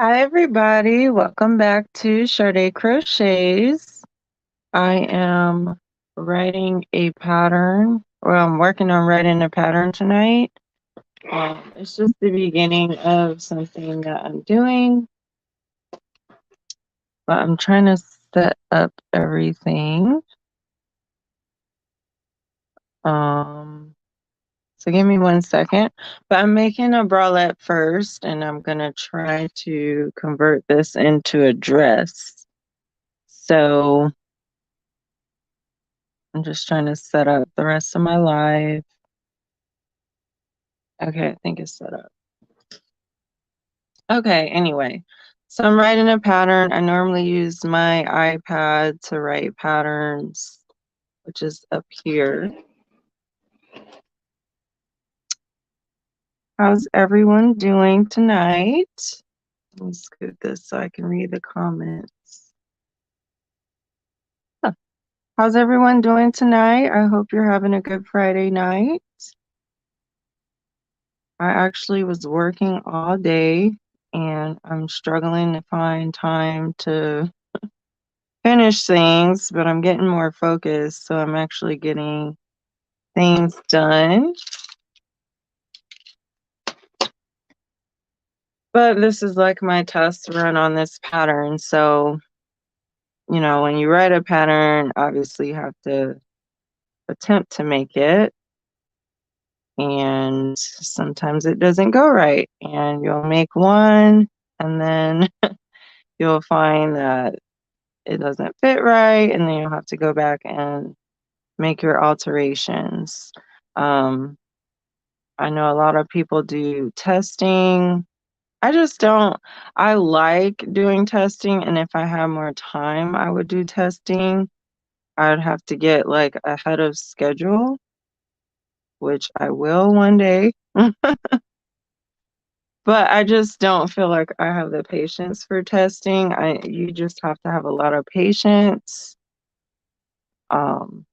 Hi everybody, welcome back to Sade Crochets. I am writing a pattern, well, I'm working on writing a pattern tonight. It's just the beginning of something that I'm doing, but I'm trying to set up everything. So give me 1 second, but I'm making a bralette first and I'm gonna try to convert this into a dress. So I'm just trying to set up the rest of my life. Okay, I think it's set up. Okay, anyway. So I'm writing a pattern. I normally use my iPad to write patterns, which is up here. How's everyone doing tonight? Let me scoot this so I can read the comments. Huh. How's everyone doing tonight? I hope you're having a good Friday night. I actually was working all day and I'm struggling to find time to finish things, but I'm getting more focused, so I'm actually getting things done. But this is like my test run on this pattern. So, when you write a pattern, obviously you have to attempt to make it. And sometimes it doesn't go right. And you'll make one, and then you'll find that it doesn't fit right. And then you'll have to go back and make your alterations. I know a lot of people do testing. I just don't. I like doing testing, and if I had more time, I would do testing. I'd have to get like ahead of schedule, which I will one day. But I just don't feel like I have the patience for testing. You just have to have a lot of patience. Um,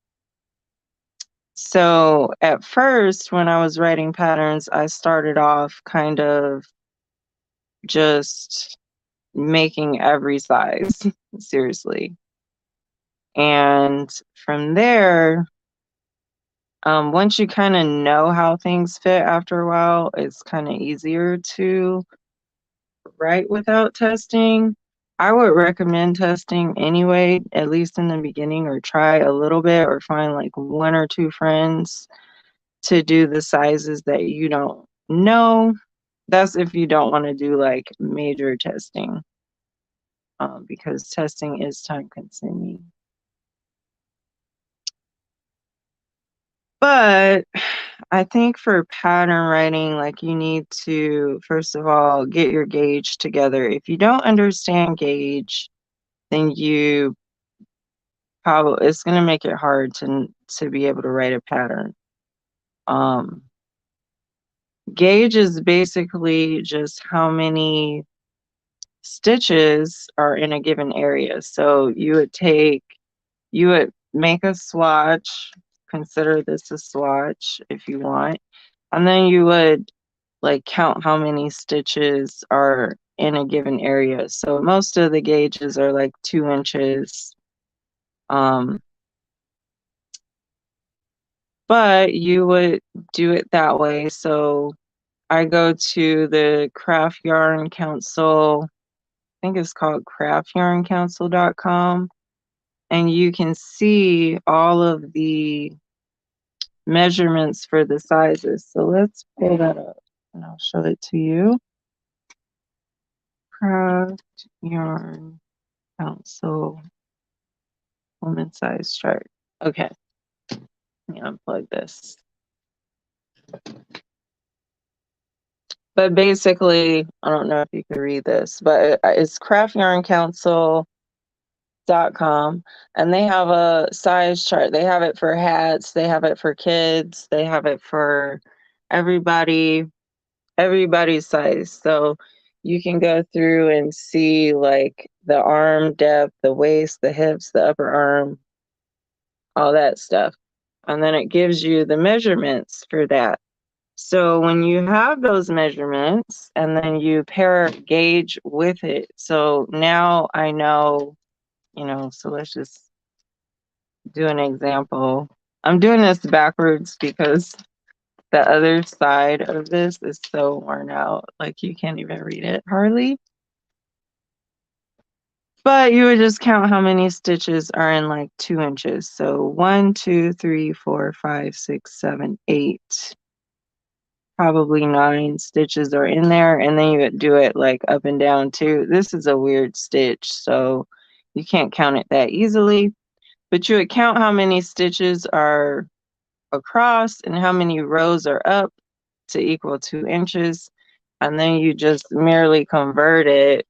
so at first, when I was writing patterns, I started off kind of just making every size, seriously. And from there, once you kind of know how things fit after a while, it's kind of easier to write without testing. I would recommend testing anyway, at least in the beginning, or try a little bit, or find like one or two friends to do the sizes that you don't know. That's if you don't want to do like major testing, because testing is time consuming. But I think for pattern writing, like you need to, first of all, get your gauge together. If you don't understand gauge, then it's going to make it hard to be able to write a pattern. Gauge is basically just how many stitches are in a given area. So you would make a swatch, consider this a swatch if you want, and then you would like count how many stitches are in a given area. So most of the gauges are like 2 inches. But you would do it that way. So I go to the Craft Yarn Council, I think it's called craftyarncouncil.com, and you can see all of the measurements for the sizes. So let's pull that up and I'll show it to you. Craft Yarn Council woman size chart. Okay, let me unplug this. But basically, I don't know if you can read this, but it's craftyarncouncil.com, and they have a size chart. They have it for hats, they have it for kids, they have it for everybody's size. So you can go through and see like the arm depth, the waist, the hips, the upper arm, all that stuff. And then it gives you the measurements for that. So when you have those measurements and then you pair gauge with it, so now I know, so let's just do an example. I'm doing this backwards because the other side of this is so worn out, like you can't even read it hardly. But you would just count how many stitches are in like 2 inches. So 1, 2, 3, 4, 5, 6, 7, 8. Probably 9 stitches are in there, and then you would do it like up and down too. This is a weird stitch, so you can't count it that easily. But you would count how many stitches are across and how many rows are up to equal 2 inches. And then you just merely convert it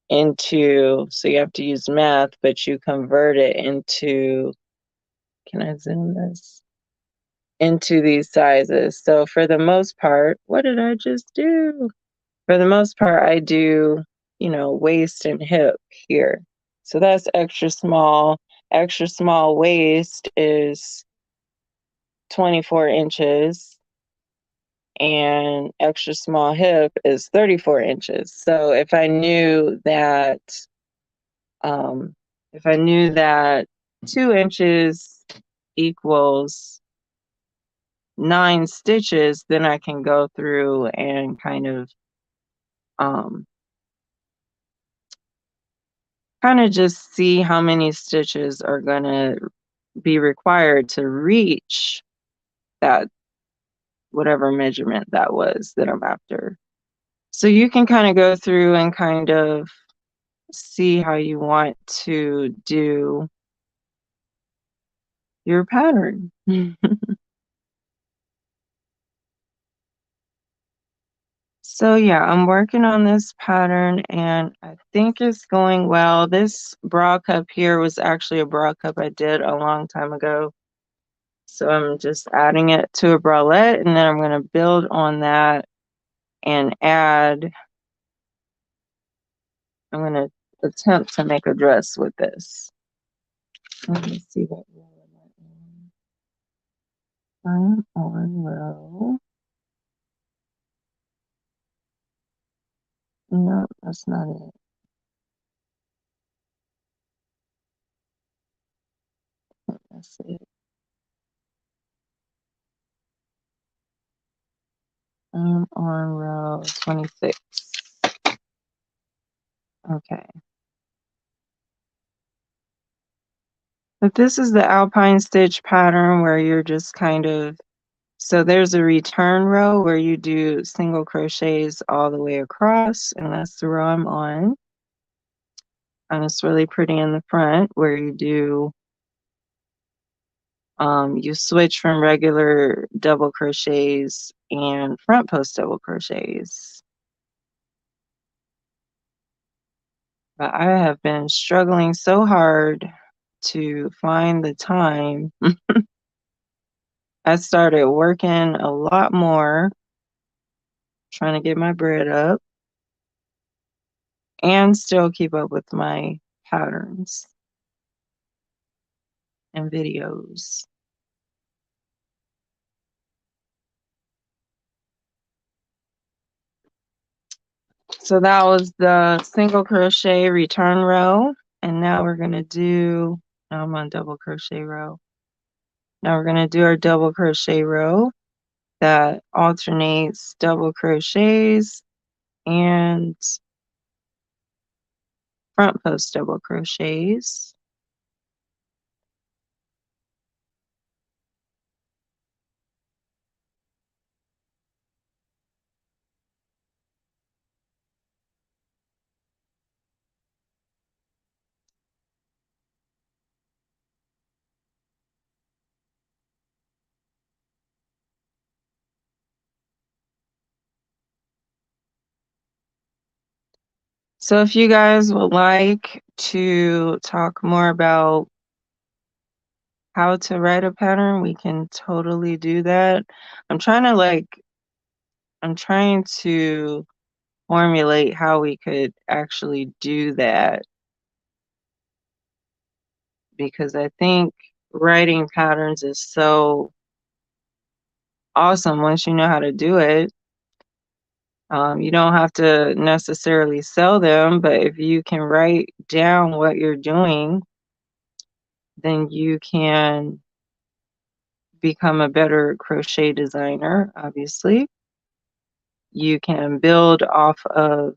into, so you have to use math, but you convert it into, can I zoom this? Into these sizes. So for the most part, what did I just do? For the most part, I do, waist and hip here. So that's extra small. Extra small waist is 24 inches and extra small hip is 34 inches. So um, if I knew that 2 inches equals 9 stitches, then I can go through and um, kind of just see how many stitches are going to be required to reach that whatever measurement that was that I'm after. So you can kind of go through and kind of see how you want to do your pattern. So yeah, I'm working on this pattern and I think it's going well. This bra cup here was actually a bra cup I did a long time ago. So I'm just adding it to a bralette and then I'm going to build on that and I'm going to attempt to make a dress with this. Let me see what row I'm on row. No, that's not it. That's it. I'm on row 26. Okay. But this is the alpine stitch pattern where you're just so there's a return row where you do single crochets all the way across, and that's the row I'm on. And it's really pretty in the front where you switch from regular double crochets and front post double crochets. But I have been struggling so hard to find the time. I started working a lot more, trying to get my bread up and still keep up with my patterns and videos. So that was the single crochet return row. And now we're going to now I'm on double crochet row. Now we're going to do our double crochet row that alternates double crochets and front post double crochets. So if you guys would like to talk more about how to write a pattern, we can totally do that. I'm trying to formulate how we could actually do that because I think writing patterns is so awesome once you know how to do it. You don't have to necessarily sell them, but if you can write down what you're doing, then you can become a better crochet designer, obviously. You can build off of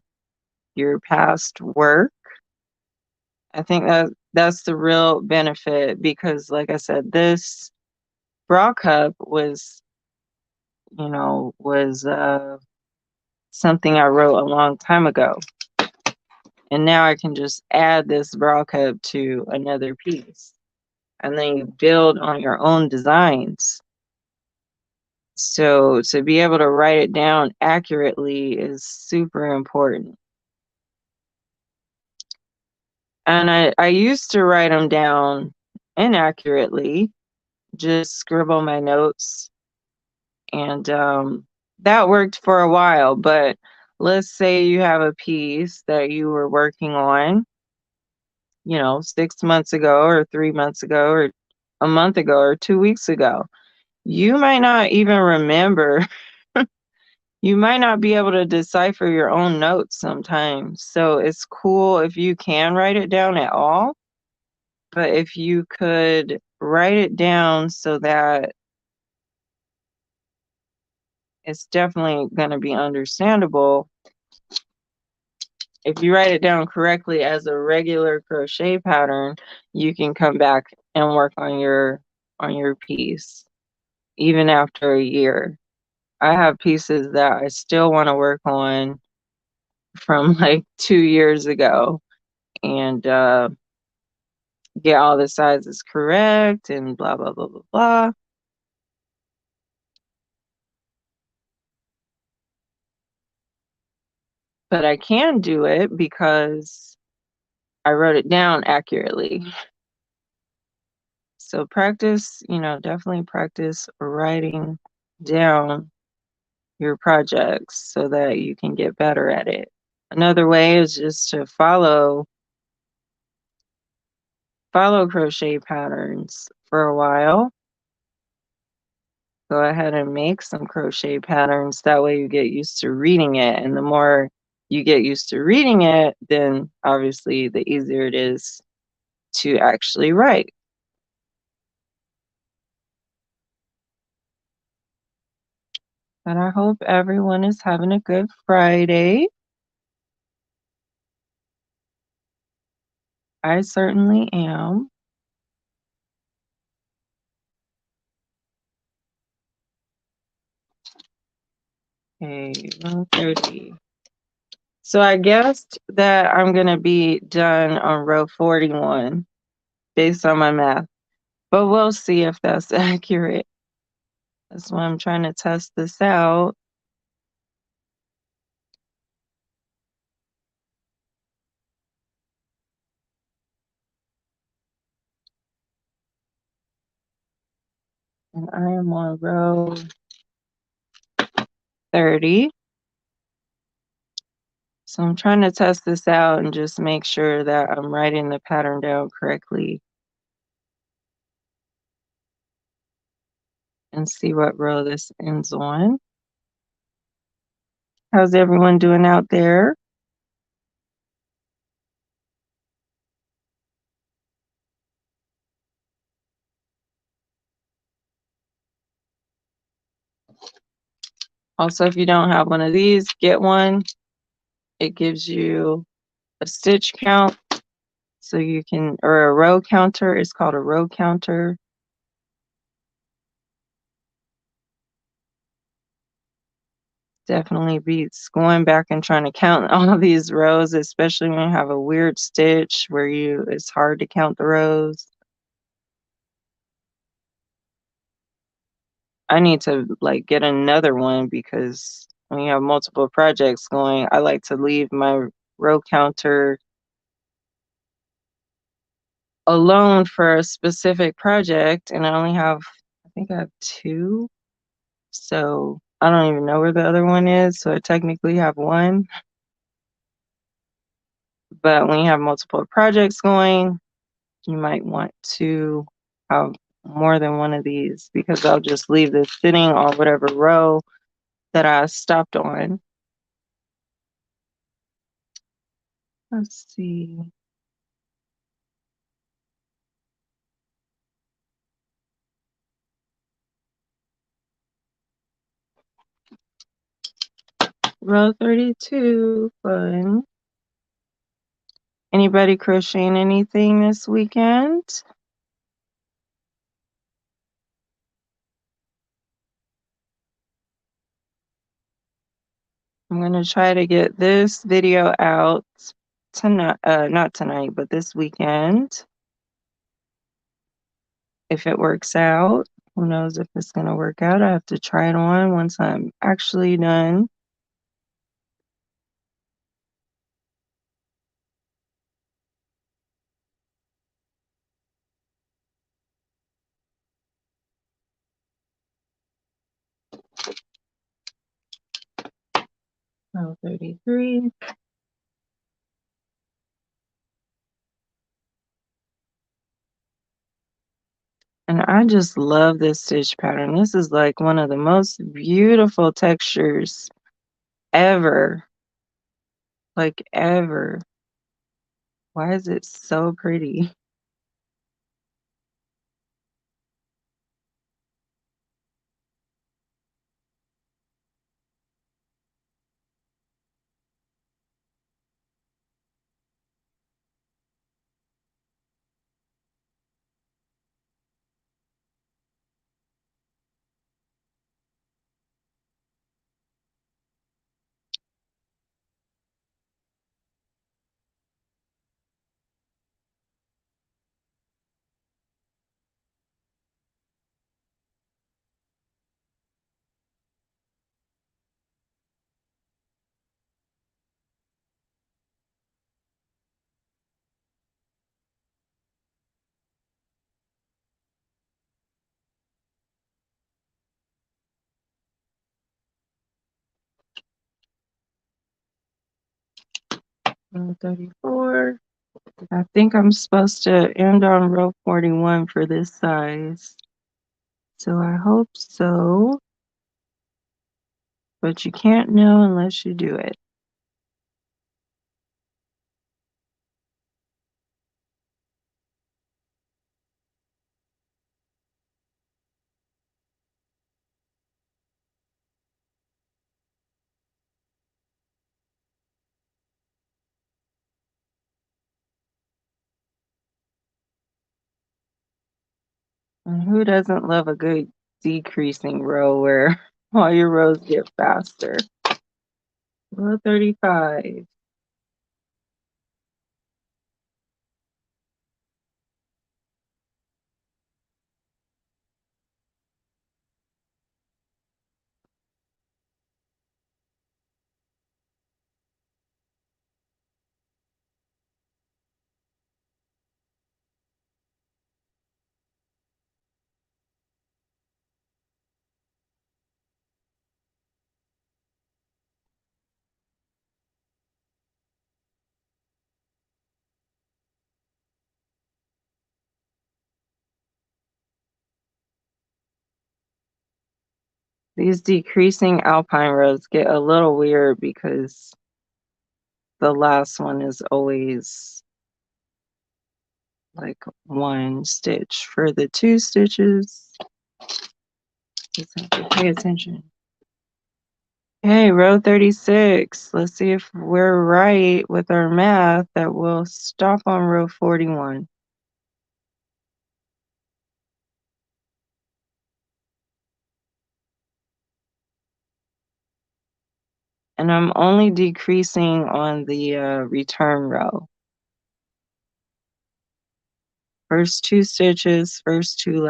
your past work. I think that's the real benefit because, like I said, this bra cup was something I wrote a long time ago. And now I can just add this bra cup to another piece. And then you build on your own designs. So to be able to write it down accurately is super important. And I used to write them down inaccurately, just scribble my notes. And that worked for a while. But let's say you have a piece that you were working on, 6 months ago or 3 months ago or a month ago or 2 weeks ago. You might not even remember. You might not be able to decipher your own notes sometimes. So it's cool if you can write it down at all. But if you could write it down so that it's definitely going to be understandable. If you write it down correctly as a regular crochet pattern, you can come back and work on your piece even after a year. I have pieces that I still want to work on from like 2 years ago and get all the sizes correct and blah blah blah blah blah. But I can do it because I wrote it down accurately. So practice, definitely practice writing down your projects so that you can get better at it. Another way is just to follow crochet patterns for a while. Go ahead and make some crochet patterns. That way you get used to reading it. And the more you get used to reading it, then obviously the easier it is to actually write. And I hope everyone is having a good Friday. I certainly am. Okay, 1:30. So I guessed that I'm going to be done on row 41 based on my math, but we'll see if that's accurate. That's why I'm trying to test this out. And I am on row 30. So I'm trying to test this out and just make sure that I'm writing the pattern down correctly and see what row this ends on. How's everyone doing out there? Also, if you don't have one of these, get one. It gives you a stitch count. So you can, or a row counter, it's called a row counter. Definitely beats going back and trying to count all of these rows, especially when you have a weird stitch where it's hard to count the rows. I need to like get another one because when you have multiple projects going, I like to leave my row counter alone for a specific project, and I think I have 2. So I don't even know where the other one is. So I technically have 1. But when you have multiple projects going, you might want to have more than one of these because I'll just leave this sitting on whatever row that I stopped on. Let's see. Row 32, fun. Anybody crocheting anything this weekend? I'm going to try to get this video out tonight, not tonight, but this weekend. If it works out, who knows if it's going to work out. I have to try it on once I'm actually done. Row 33. And I just love this stitch pattern. This is like one of the most beautiful textures ever. Like ever. Why is it so pretty? Row 34. I think I'm supposed to end on row 41 for this size. So I hope so. But you can't know unless you do it. And who doesn't love a good decreasing row where all your rows get faster? Row 35. These decreasing alpine rows get a little weird because the last one is always like one stitch. For the two stitches, just have to pay attention. Okay, row 36. Let's see if we're right with our math that we'll stop on row 41. And I'm only decreasing on the return row. First two stitches, first two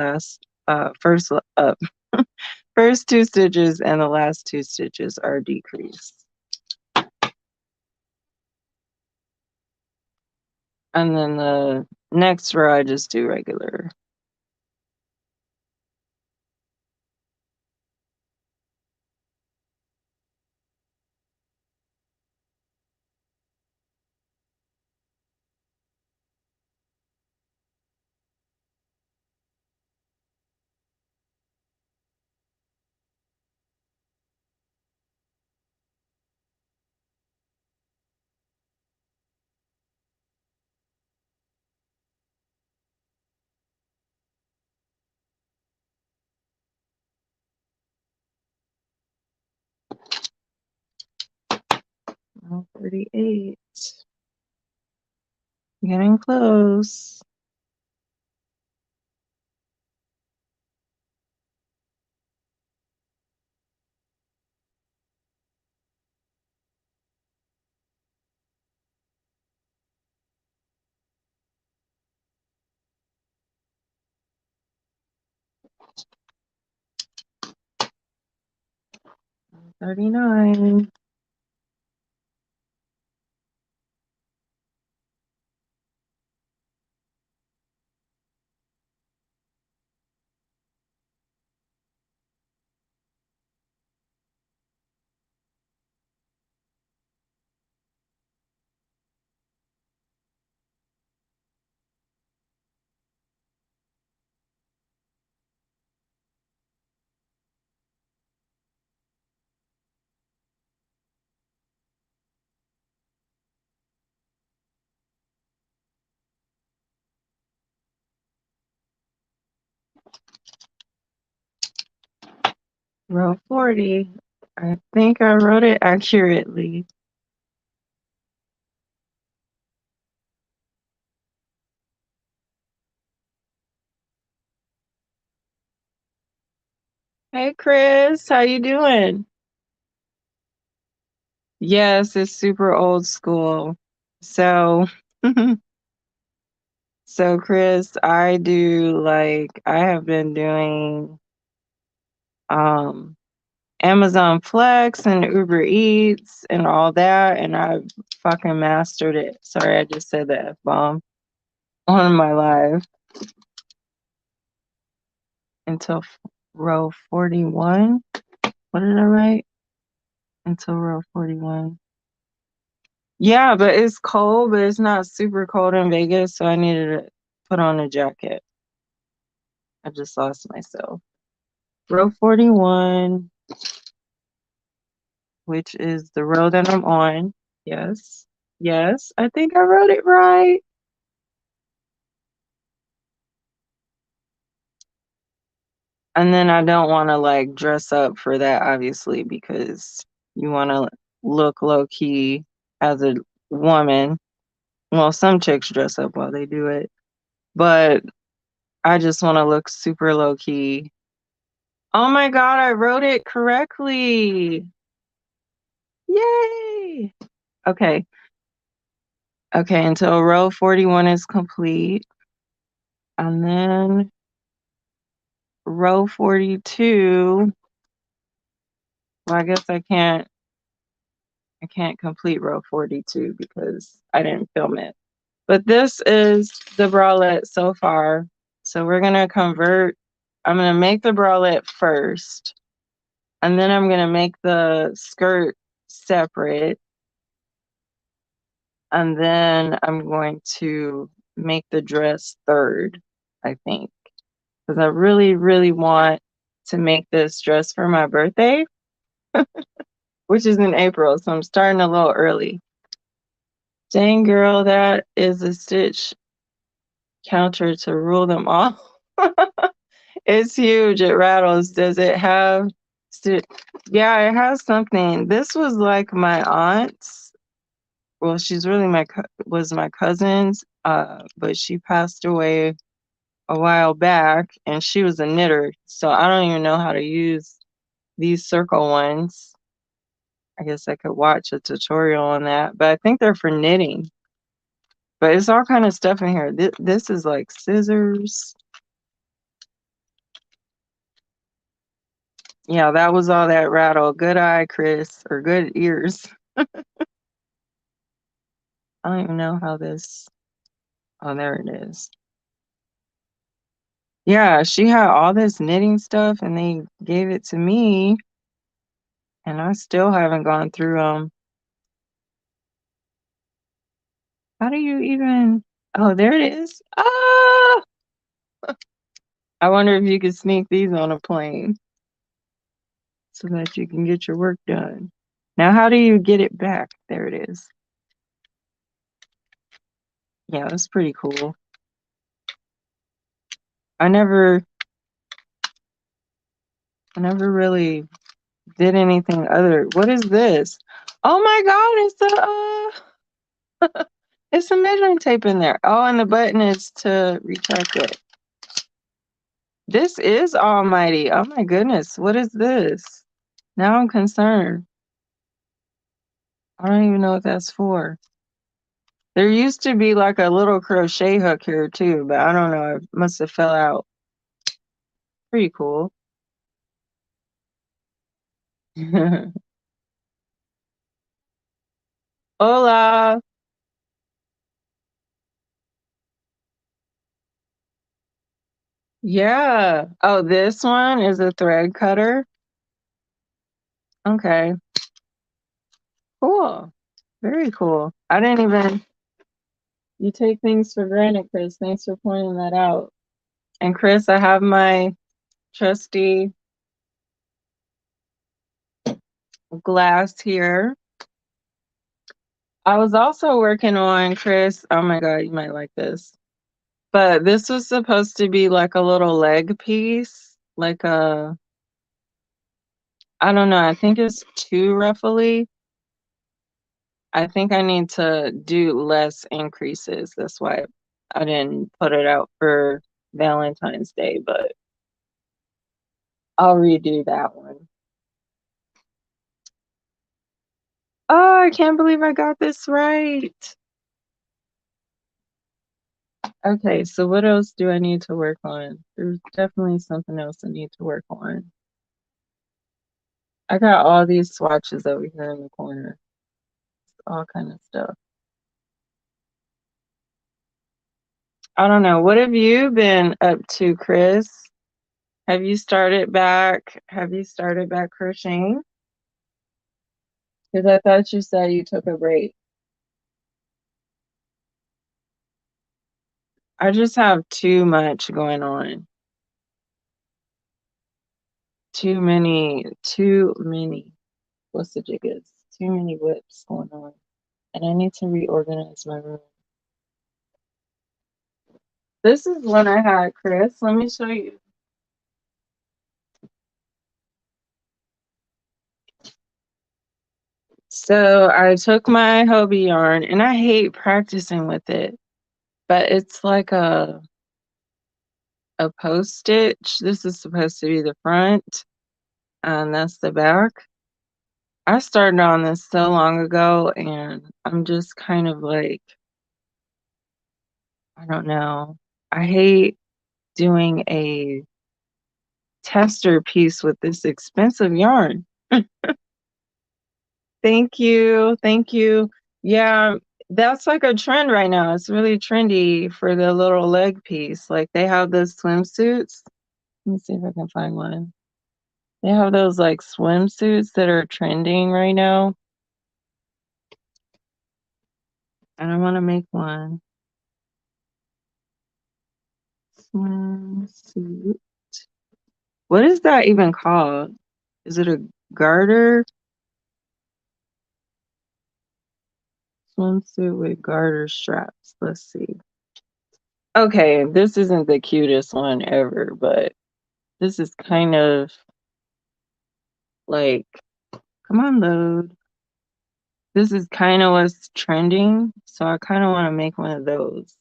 first two stitches and the last two stitches are decreased. And then the next row I just do regular. row 38. Getting close. Row 39. Row 40. I think I wrote it accurately. Hey Chris, how you doing? Yes, it's super old school. So, so Chris, I have been doing um Amazon Flex and Uber Eats and all that, and I've fucking mastered it. Sorry, I just said the F-bomb on my live until row 41. What did I write? Until row 41. Yeah, but it's cold, but it's not super cold in Vegas, so I needed to put on a jacket. I just lost myself. Row 41, which is the row that I'm on. Yes. Yes, I think I wrote it right. And then I don't want to like dress up for that, obviously, because you want to look low key as a woman. Well, some chicks dress up while they do it, but I just want to look super low key. Oh my God, I wrote it correctly. Yay. Okay. Okay, until row 41 is complete. And then row 42. Well, I guess I can't complete row 42 because I didn't film it. But this is the bralette so far. So we're gonna convert. I'm gonna make the bralette first, and then I'm gonna make the skirt separate, and then I'm going to make the dress third, I think, because I really, really want to make this dress for my birthday, which is in April. So I'm starting a little early. Dang girl, that is a stitch counter to rule them all. It's huge. It rattles. Does it have yeah, it has something. This was like my aunt's. Well, she's really was my cousin's, but she passed away a while back and she was a knitter. So I don't even know how to use these circle ones. I guess I could watch a tutorial on that, but I think they're for knitting. But it's all kind of stuff in here. This is like scissors. Yeah, that was all that rattle. Good eye, Chris, or good ears. I don't even know how this. Oh, there it is. Yeah, she had all this knitting stuff and they gave it to me, and I still haven't gone through them. How do you even? Oh, there it is. Ah! I wonder if you could sneak these on a plane so that you can get your work done. Now, how do you get it back? There it is. Yeah, that's pretty cool. I never really did anything other. What is this? Oh my God, it's a measuring tape in there. Oh, and the button is to retract it. This is almighty. Oh my goodness, what is this? Now I'm concerned. I don't even know what that's for. There used to be like a little crochet hook here too, but I don't know. It must have fell out. Pretty cool. Hola. Yeah. Oh, this one is a thread cutter. Okay. Cool. Very cool. I didn't even, you take things for granted, Chris. Thanks for pointing that out. And Chris, I have my trusty glass here. I was also working on, Chris, oh my God, you might like this. But this was supposed to be like a little leg piece, like a, I don't know, I think it's too ruffly. I think I need to do less increases. That's why I didn't put it out for Valentine's Day, but I'll redo that one. Oh, I can't believe I got this right. Okay, so what else do I need to work on? There's definitely something else I need to work on. I got all these swatches over here in the corner. All kind of stuff. I don't know. What have you been up to, Chris? Have you started back crocheting? Because I thought you said you took a break. I just have too much going on. Too many. What's the jiggas? Too many whips going on. And I need to reorganize my room. This is one I had, Chris. Let me show you. So I took my Hobie yarn, and I hate practicing with it, but it's like a post stitch. This is supposed to be the front, and that's the back. I started on this so long ago, and I'm just kind of like, I don't know. I hate doing a tester piece with this expensive yarn. Thank you. Thank you. Yeah, that's like a trend right now. It's really trendy for the little leg piece. Like they have those swimsuits. Let me see if I can find one. They have those like swimsuits that are trending right now. And I want to make one. Swimsuit. What is that even called? Is it a garter? Swimsuit with garter straps. Let's see. Okay, this isn't the cutest one ever, but this is kind of like, come on, load. This is kind of what's trending, so I kind of want to make one of those.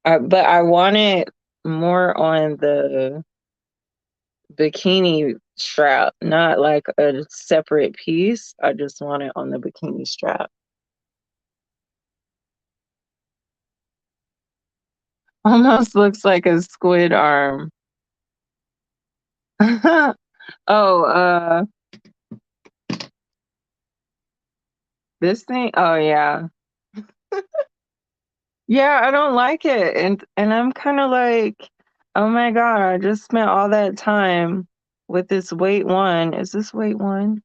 But I want it more on the bikini strap, not like a separate piece. I just want it on the bikini strap. Almost looks like a squid arm. Oh, this thing. Oh yeah. Yeah, I don't like it. And I'm kind of like, oh my God, I just spent all that time with this weight one. Is this weight one?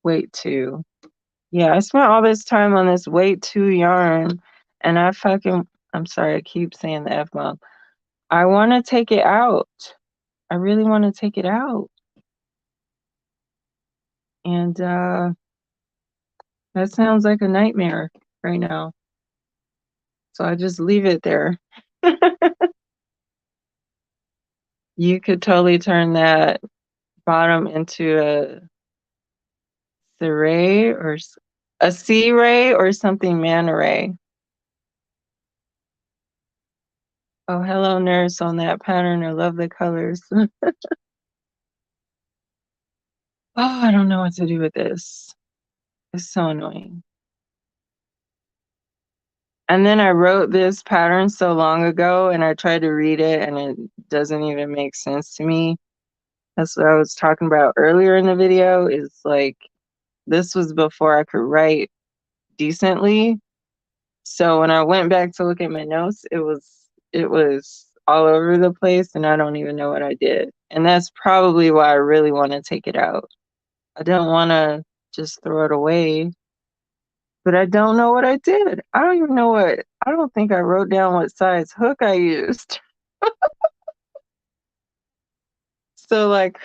Weight two. Yeah, I spent all this time on this weight two yarn, and I'm sorry, I keep saying the F bomb. I want to take it out. I really want to take it out. And that sounds like a nightmare right now. So I just leave it there. You could totally turn that bottom into a serray or a C-ray or something man ray. Oh, hello, nurse, on that pattern. I love the colors. Oh, I don't know what to do with this. It's so annoying. And then I wrote this pattern so long ago and I tried to read it and it doesn't even make sense to me. That's what I was talking about earlier in the video, is like, this was before I could write decently. So when I went back to look at my notes, it was all over the place and I don't even know what I did. And that's probably why I really want to take it out. I don't want to just throw it away, but I don't know what I did. I don't even know I don't think I wrote down what size hook I used. So like,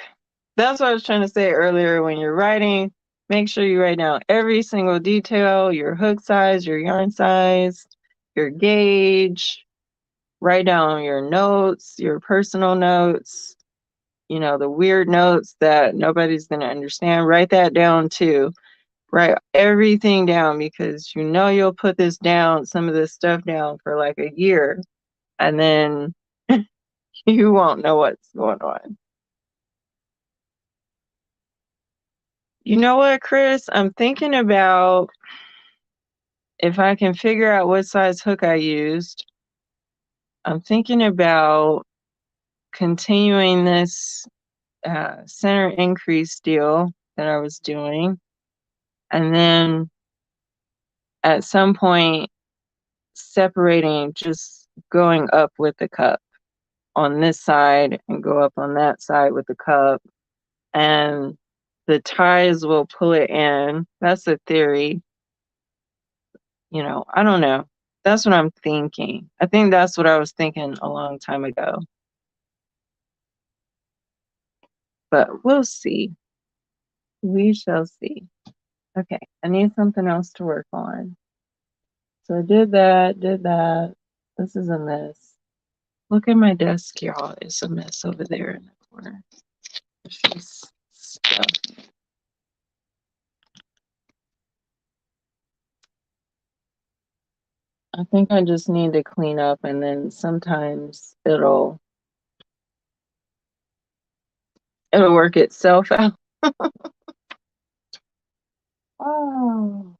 that's what I was trying to say earlier. When you're writing, make sure you write down every single detail, your hook size, your yarn size, your gauge. Write down your notes, your personal notes, you know, the weird notes that nobody's going to understand. Write that down too. Write everything down, because you know you'll put this down, some of this stuff down for like a year, and then you won't know what's going on. You know what, Chris? I'm thinking about if I can figure out what size hook I used. I'm thinking about continuing this center increase deal that I was doing, and then at some point separating, just going up with the cup on this side and go up on that side with the cup, and the ties will pull it in. That's a theory. You know, I don't know. That's what I'm thinking. I think that's what I was thinking a long time ago. But we'll see. We shall see. Okay, I need something else to work on. So I did that, did that. This is a mess. Look at my desk, y'all. It's a mess over there in the corner. There's stuff. I think I just need to clean up, and then sometimes it'll work itself out. Oh.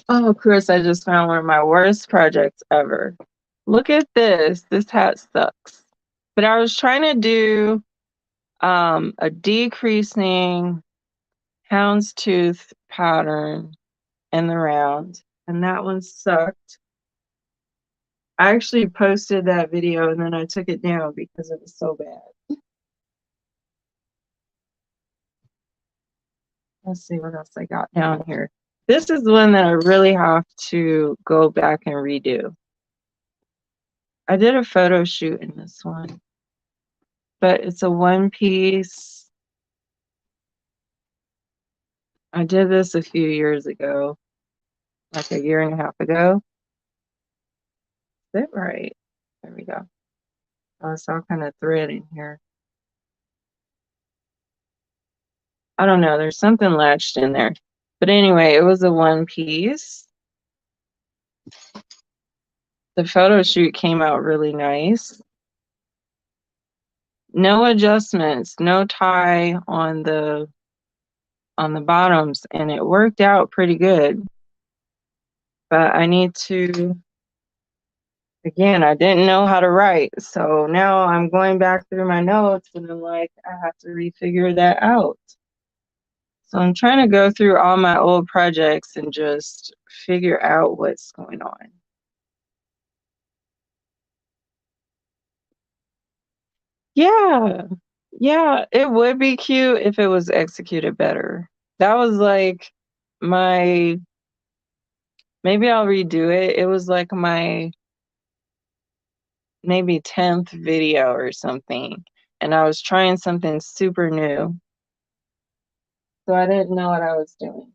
Oh, Chris, I just found one of my worst projects ever. Look at this. This hat sucks. But I was trying to do a decreasing houndstooth pattern in the round, and that one sucked. I actually posted that video and then I took it down because it was so bad. Let's see what else I got down here. This is one that I really have to go back and redo. I did a photo shoot in this one, but it's a one piece. I did this a few years ago, like a year and a half ago. Is that right? There we go. Oh, it's all kind of thread in here. I don't know. There's something latched in there. But anyway, it was a one piece. The photo shoot came out really nice. No adjustments, no tie on the bottoms, and it worked out pretty good. But I need to, again, I didn't know how to write, so now I'm going back through my notes and I'm like, I have to refigure that out. So I'm trying to go through all my old projects and just figure out what's going on. Yeah, yeah, it would be cute if it was executed better. That was like my, maybe I'll redo it. It was like my maybe 10th video or something. And I was trying something super new. So I didn't know what I was doing.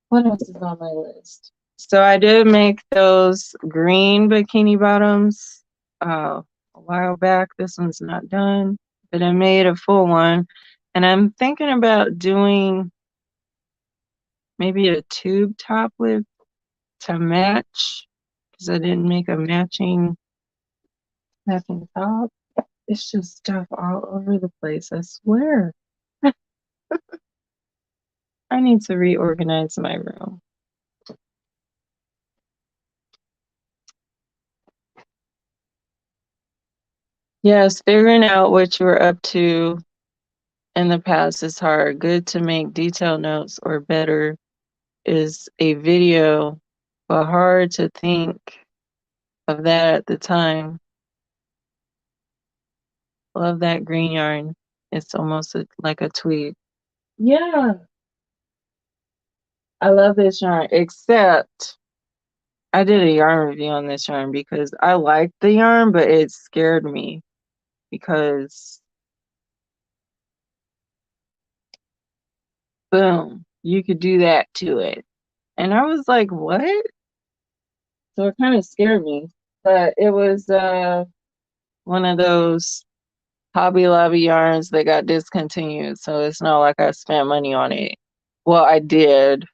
What else is on my list? So I did make those green bikini bottoms. Oh, a while back. This one's not done, but I made a full one. And I'm thinking about doing maybe a tube top with to match because I didn't make a matching top. It's just stuff all over the place, I swear. I need to reorganize my room. Yes, figuring out what you were up to in the past is hard. Good to make detailed notes, or better is a video, but hard to think of that at the time. Love that green yarn. It's almost like a tweed. Yeah, I love this yarn, except I did a yarn review on this yarn because I liked the yarn, but it scared me because boom, you could do that to it. And I was like, what? So it kind of scared me. But it was one of those Hobby Lobby yarns that got discontinued. So it's not like I spent money on it. Well, I did,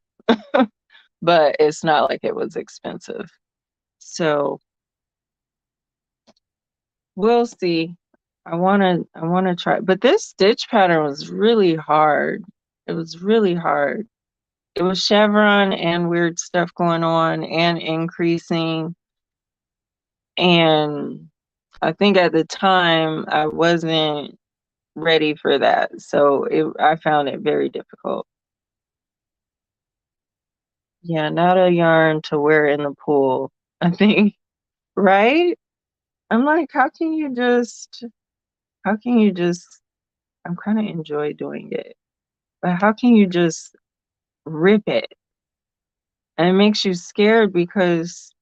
but it's not like it was expensive. So we'll see. I wanna try. But this stitch pattern was really hard. It was really hard. It was chevron and weird stuff going on and increasing. And I think at the time I wasn't ready for that. So I found it very difficult. Yeah, not a yarn to wear in the pool, I think. Right? I'm like, how can you just, I'm kind of enjoy doing it, but how can you just rip it? And it makes you scared because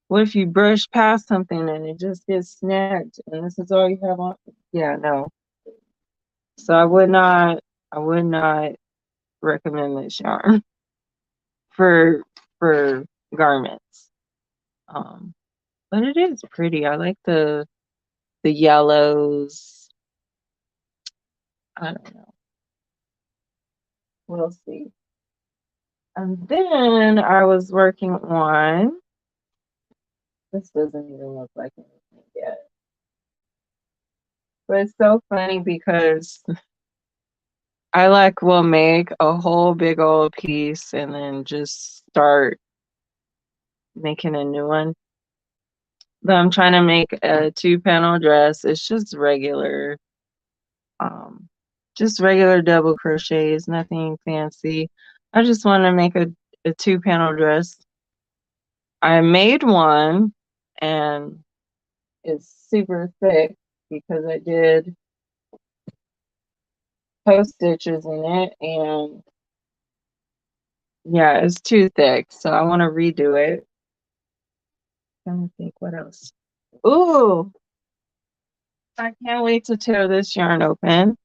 what if you brush past something and it just gets snagged and this is all you have on? Yeah, no. So I would not recommend this yarn for for garments. Um, but it is pretty. I like the yellows. I don't know. We'll see. And then I was working on, this doesn't even look like anything yet. But it's so funny because I like will make a whole big old piece and then just start making a new one. But I'm trying to make a 2-panel dress. It's um, just regular double crochets, nothing fancy. I just want to make a 2-panel dress. I made one and it's super thick because I did post stitches in it, and yeah, it's too thick. So I want to redo it. Trying to think what else. Ooh, I can't wait to tear this yarn open.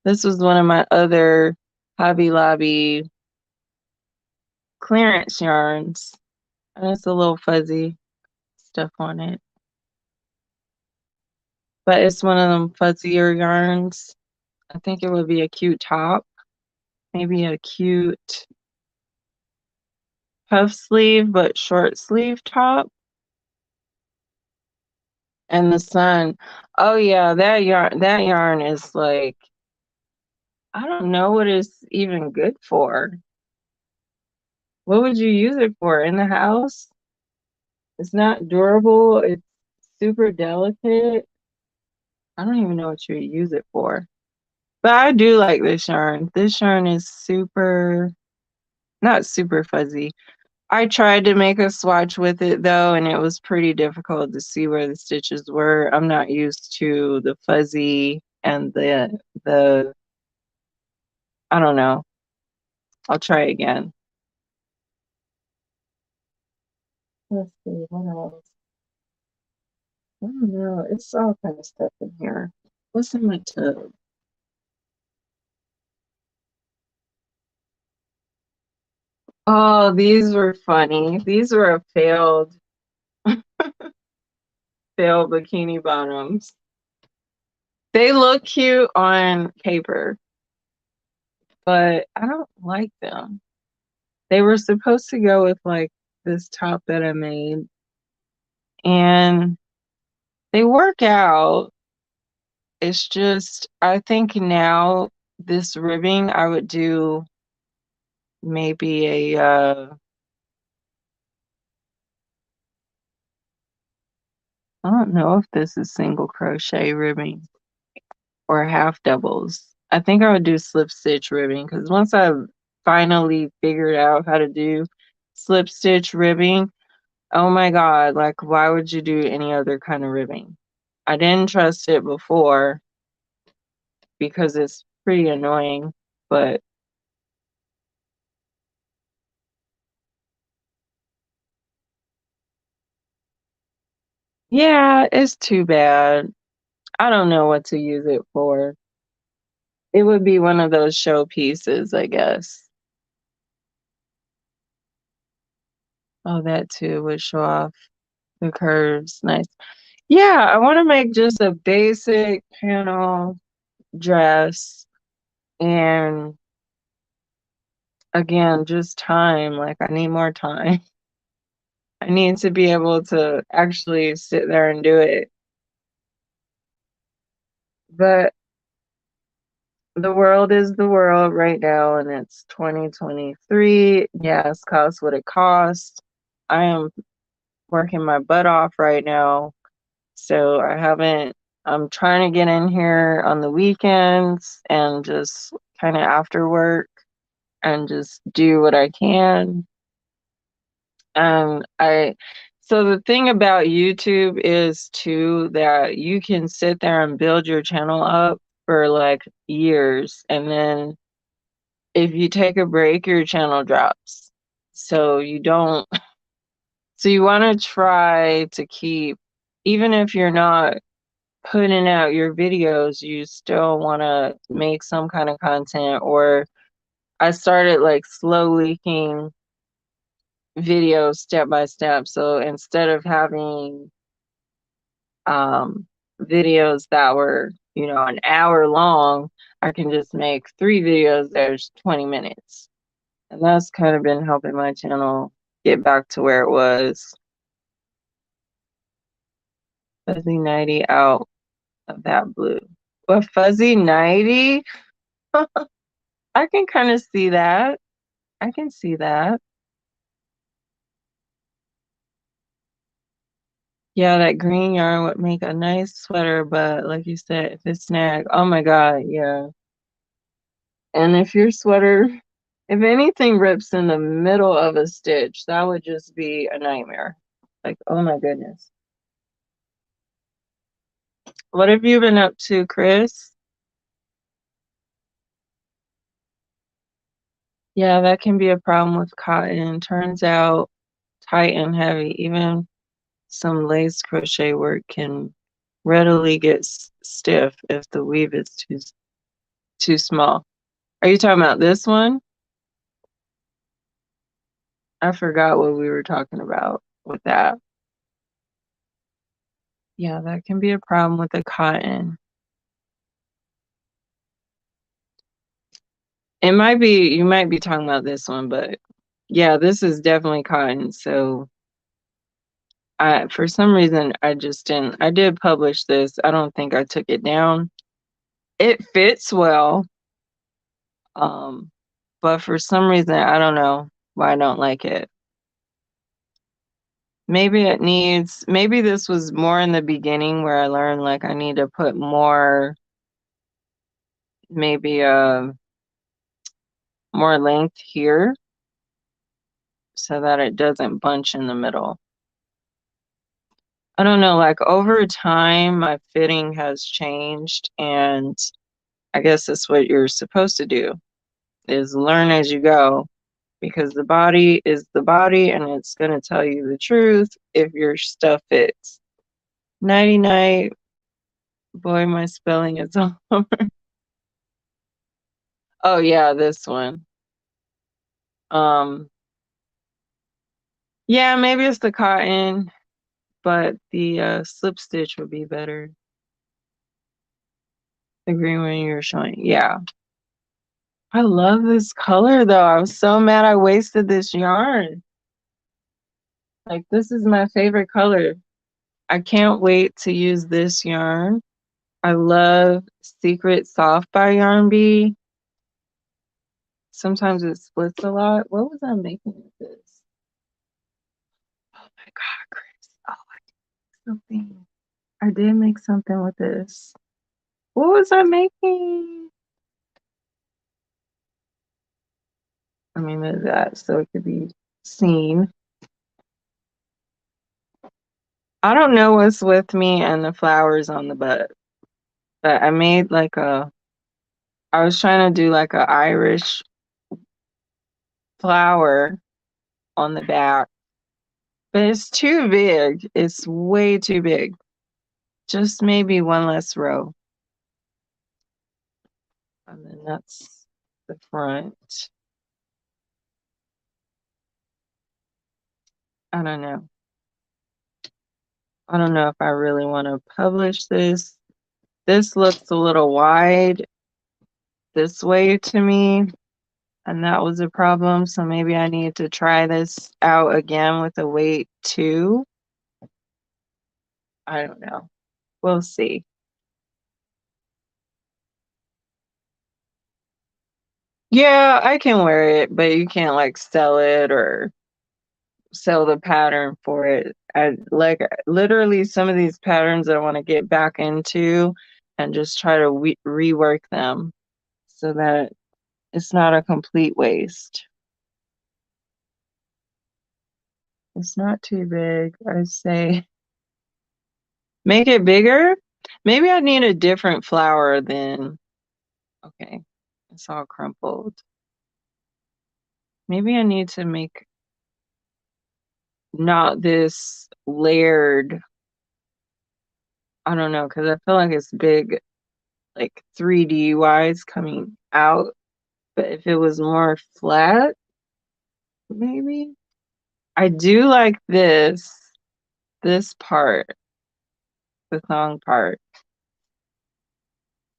This was one of my other Hobby Lobby clearance yarns. And it's a little fuzzy stuff on it. But it's one of them fuzzier yarns. I think it would be a cute top. Maybe a cute puff sleeve, but short sleeve top. And the sun. Oh yeah, that yarn is like, I don't know what it's even good for. What would you use it for? In the house? It's not durable. It's super delicate. I don't even know what you would use it for. But I do like this yarn. This yarn is not super fuzzy. I tried to make a swatch with it though, and it was pretty difficult to see where the stitches were. I'm not used to the fuzzy and the I don't know. I'll try again. Let's see, what else? I don't know. It's all kind of stuff in here. What's in my tub? Oh, these were funny. These were a failed pastel bikini bottoms. They look cute on paper, but I don't like them. They were supposed to go with like this top that I made, and they work out. It's just, I think now this ribbing, I would do maybe I don't know if this is single crochet ribbing or half doubles. I think I would do slip stitch ribbing because once I finally figured out how to do slip stitch ribbing, oh my God, like why would you do any other kind of ribbing? I didn't trust it before because it's pretty annoying, but yeah, it's too bad. I don't know what to use it for. It would be one of those showpieces, I guess. Oh, that too would show off the curves. Nice. Yeah, I want to make just a basic panel dress. And again, just time. Like, I need more time. I need to be able to actually sit there and do it. But the world is the world right now, and it's 2023. Yes, cost what it costs. I am working my butt off right now. So I'm trying to get in here on the weekends and just kind of after work and just do what I can. I so the thing about YouTube is too that you can sit there and build your channel up for like years, and then if you take a break, your channel drops. So you want to try to keep, even if you're not putting out your videos, you still want to make some kind of content. Or I started like slow leaking videos step by step. So instead of having um, videos that were, an hour long, I can just make 3 videos there's 20 minutes. And that's kind of been helping my channel get back to where it was. Fuzzy nighty out of that blue. What, fuzzy nighty? I can kind of see that. I can see that. Yeah, that green yarn would make a nice sweater, but like you said, if it's snag, oh my God, yeah. And if your sweater, if anything rips in the middle of a stitch, that would just be a nightmare. Like, oh my goodness. What have you been up to, Chris? Yeah, that can be a problem with cotton. Turns out tight and heavy. Even some lace crochet work can readily get stiff if the weave is too small. Are you talking about this one? I forgot what we were talking about with that. Yeah, that can be a problem with the cotton. You might be talking about this one, but yeah, this is definitely cotton. So for some reason, I just didn't, I did publish this. I don't think I took it down. It fits well. Um, but for some reason, I don't know why I don't like it. Maybe this was more in the beginning where I learned like I need to put more, maybe more length here so that it doesn't bunch in the middle. I don't know, like over time, my fitting has changed, and I guess that's what you're supposed to do is learn as you go because the body is the body and it's going to tell you the truth if your stuff fits. Nighty night. Boy, my spelling is all over. Oh yeah, this one. Um, yeah, maybe it's the cotton. but the slip stitch would be better. The green one you were showing. Yeah. I love this color though. I was so mad I wasted this yarn. Like, this is my favorite color. I can't wait to use this yarn. I love Secret Soft by Yarn Bee. Sometimes it splits a lot. What was I making with this? Oh my God, Chris. Oh, I did something. I did make something with this. What was I making? Let me move that so it could be seen. I don't know what's with me and the flowers on the butt, but I made like I was trying to do like a Irish flower on the back, but it's too big. It's way too big. Just maybe one less row. And then that's the front. I don't know. I don't know if I really want to publish this. This looks a little wide this way to me, and that was a problem. So maybe I need to try this out again with a weight 2. I don't know. We'll see. Yeah, I can wear it, but you can't like sell it or sell the pattern for it. I like literally some of these patterns I want to get back into and just try to rework them so that it's not a complete waste. It's not too big. I say make it bigger. Maybe I need a different flower than, okay, it's all crumpled. Maybe I need to make not this layered. I don't know, because I feel like it's big, like 3D wise coming out. But if it was more flat, maybe. I do like this part, the thong part.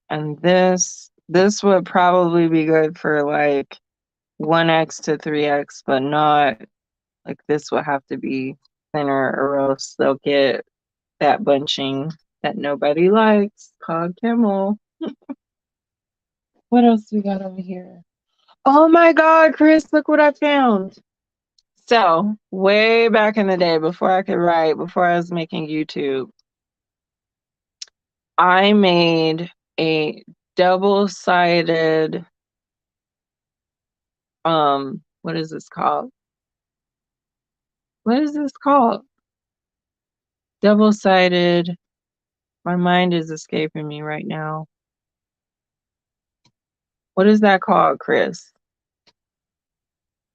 And this would probably be good for like 1x to 3x, but not like this would have to be thinner or else they'll get that bunching that nobody likes called camel. What else we got over here? Oh my God, Chris, look what I found. So, way back in the day, before I could write, before I was making YouTube, I made a double-sided, what is this called? What is this called? Double-sided, my mind is escaping me right now. What is that called, Chris?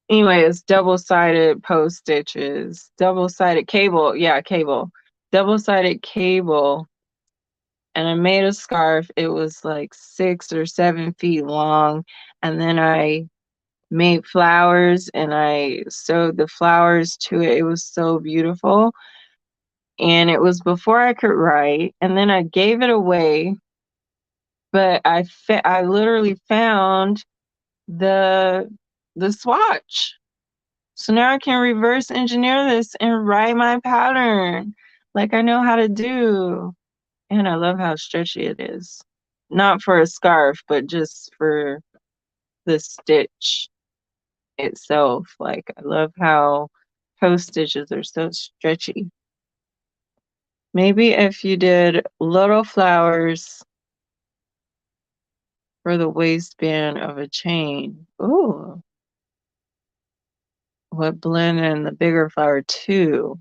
Anyway, it's double-sided post stitches, double-sided cable, yeah, cable, double-sided cable. And I made a scarf. It was like 6 or 7 feet long. And then I made flowers and I sewed the flowers to it. It was so beautiful. And it was before I could write. And then I gave it away. But I literally found the swatch. So now I can reverse engineer this and write my pattern like I know how to do. And I love how stretchy it is. Not for a scarf, but just for the stitch itself. Like, I love how post stitches are so stretchy. Maybe if you did little flowers for the waistband of a chain. Ooh. Would blend in the bigger flower too.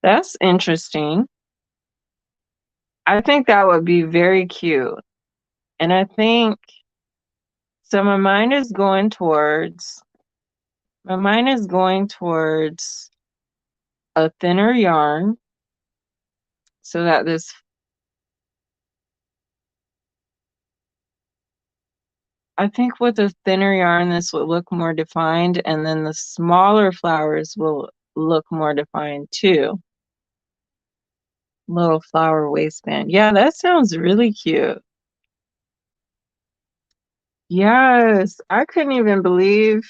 That's interesting. I think that would be very cute. And I think so my mind is going towards a thinner yarn so that this, I think with a thinner yarn, this will look more defined, and then the smaller flowers will look more defined too. Little flower waistband. Yeah, that sounds really cute. Yes, I couldn't even believe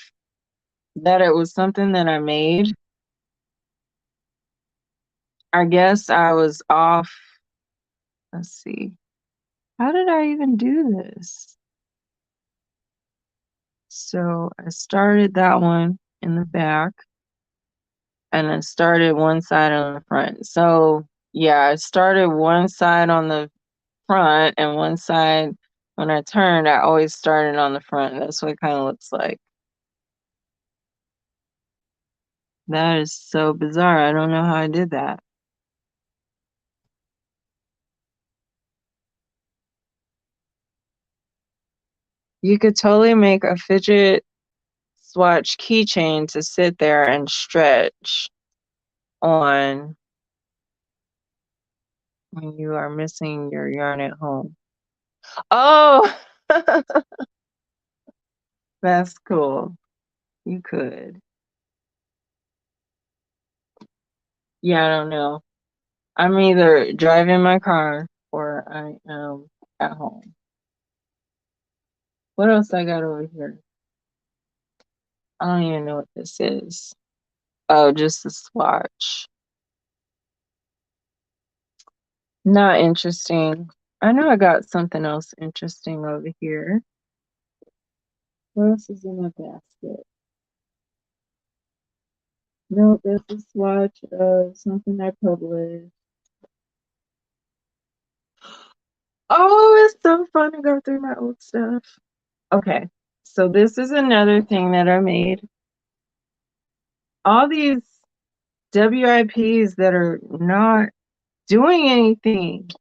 that it was something that I made. I guess I was off. Let's see. How did I even do this? So I started that one in the back and I started one side on the front. So yeah, I started one side on the front and one side when I turned, I always started on the front. That's what it kind of looks like. That is so bizarre. I don't know how I did that. You could totally make a fidget swatch keychain to sit there and stretch on when you are missing your yarn at home. Oh, that's cool. You could. Yeah, I don't know. I'm either driving my car or I am at home. What else I got over here? I don't even know what this is. Oh, just a swatch. Not interesting. I know I got something else interesting over here. What else is in my basket? No, that's a swatch of something I published. Oh, it's so fun to go through my old stuff. Okay, so this is another thing that I made. All these WIPs that are not doing anything.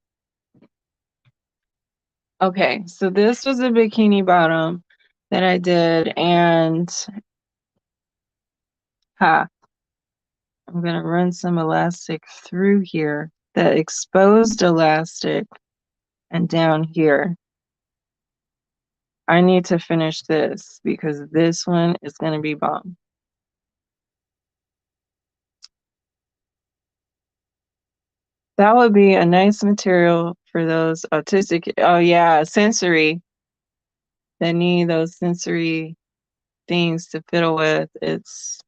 Okay, so this was a bikini bottom that I did, and I'm gonna run some elastic through here, the exposed elastic, and down here. I need to finish this because this one is gonna be bomb. That would be a nice material for those autistic, oh yeah, sensory, that need those sensory things to fiddle with. It's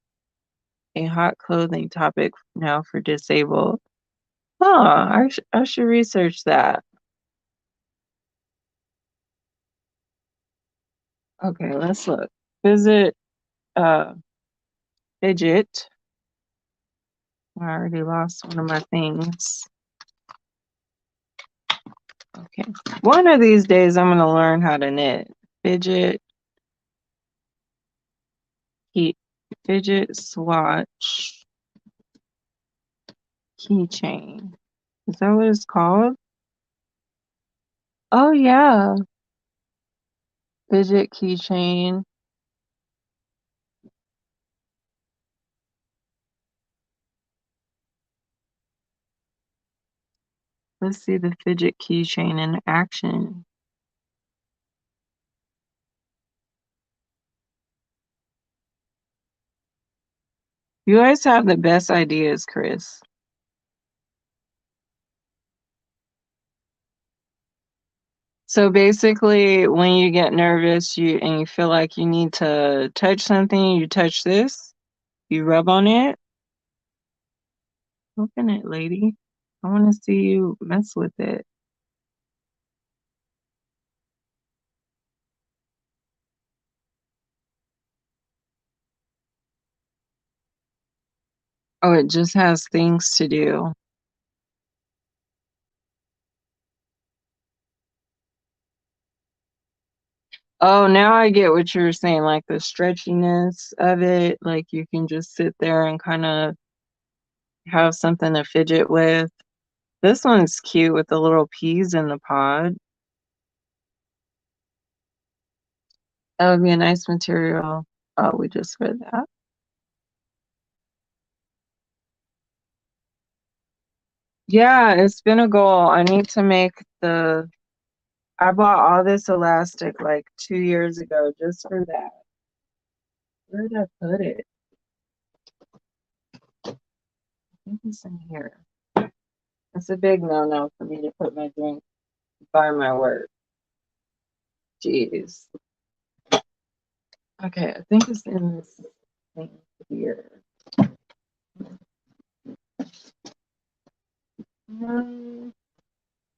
a hot clothing topic now for disabled. I should research that. Okay, let's look. Visit uh fidget. I already lost one of my things. Okay. One of these days I'm gonna learn how to knit. Fidget key fidget swatch keychain. Is that what it's called? Oh yeah. Fidget keychain. Let's see the fidget keychain in action. You guys have the best ideas, Chris. So basically, when you get nervous, you feel like you need to touch something, you touch this, you rub on it. Open it, lady. I want to see you mess with it. Oh, it just has things to do. Oh, now I get what you're saying, like the stretchiness of it. Like you can just sit there and kind of have something to fidget with. This one's cute with the little peas in the pod. That would be a nice material. Oh, we just read that. Yeah, it's been a goal. I need to make I bought all this elastic like 2 years ago just for that. Where did I put it? think it's in here. It's a big no-no for me to put my drink by my work. Jeez. Okay, I think it's in this thing here.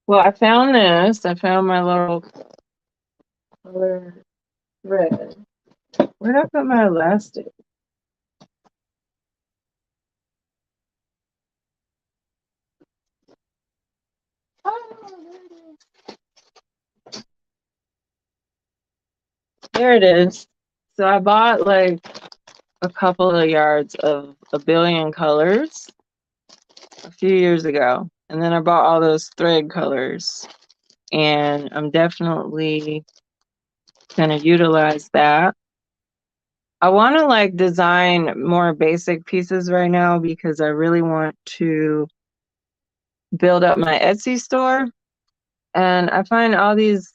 Well, I found this. I found my little color thread. Where'd I put my elastic? Oh, there it is. So I bought like a couple of yards of a billion colors a few years ago. And then I bought all those thread colors. And I'm definitely going to utilize that. I want to like design more basic pieces right now because I really want to build up my Etsy store. And I find all these,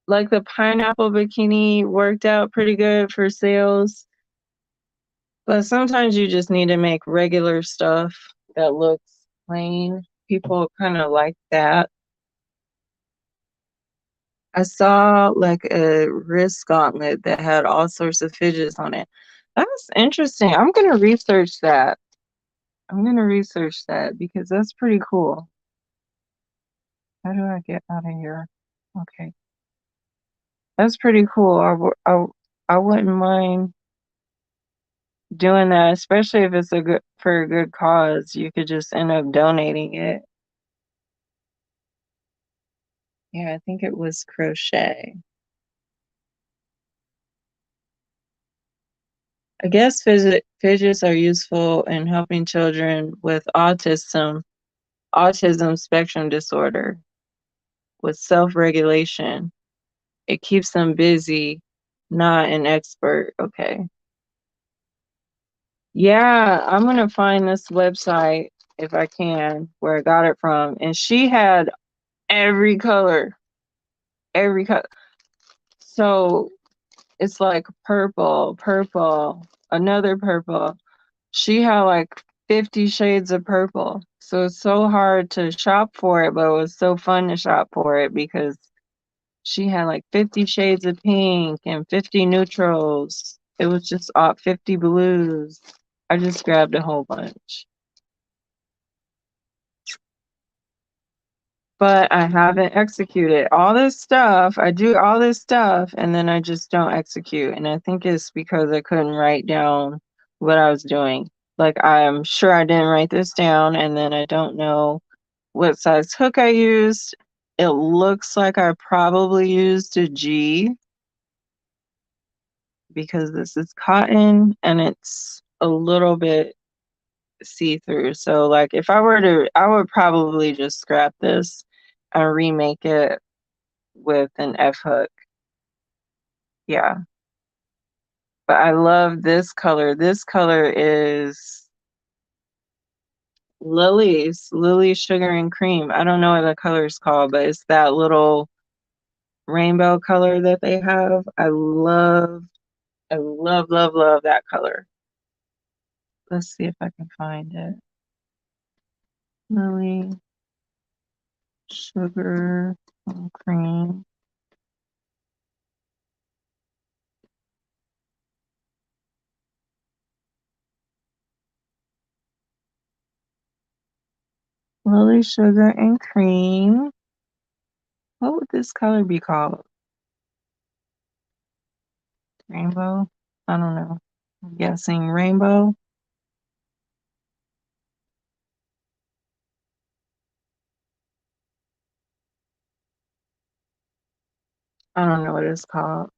like the pineapple bikini worked out pretty good for sales. But sometimes you just need to make regular stuff that looks plain. People kind of like that. I saw like a wrist gauntlet that had all sorts of fidgets on it. That's interesting. I'm going to research that. I'm going to research that because that's pretty cool. How do I get out of here? Okay. That's pretty cool. I wouldn't mind doing that, especially if it's for a good cause. You could just end up donating it. Yeah, I think it was crochet. I guess fidgets are useful in helping children with autism spectrum disorder, with self-regulation. It keeps them busy, not an expert. Okay. Yeah, I'm gonna find this website if I can, where I got it from. And she had every color, every color. So it's like purple, another purple. She had like 50 shades of purple. So it's so hard to shop for it, but it was so fun to shop for it because she had like 50 shades of pink and 50 neutrals. It was just 50 blues. I just grabbed a whole bunch. But I haven't executed all this stuff. I do all this stuff and then I just don't execute. And I think it's because I couldn't write down what I was doing. Like, I'm sure I didn't write this down, and then I don't know what size hook I used. It looks like I probably used a G because this is cotton and it's a little bit see-through. So like if I were to, I would probably just scrap this and remake it with an F hook. Yeah. But I love this color. This color is Lily Sugar and Cream. I don't know what the color is called, but it's that little rainbow color that they have. I love, love that color. Let's see if I can find it. Lily Sugar and Cream. Lily Sugar and Cream. What would this color be called? Rainbow? I don't know. I'm guessing rainbow. I don't know what it's called.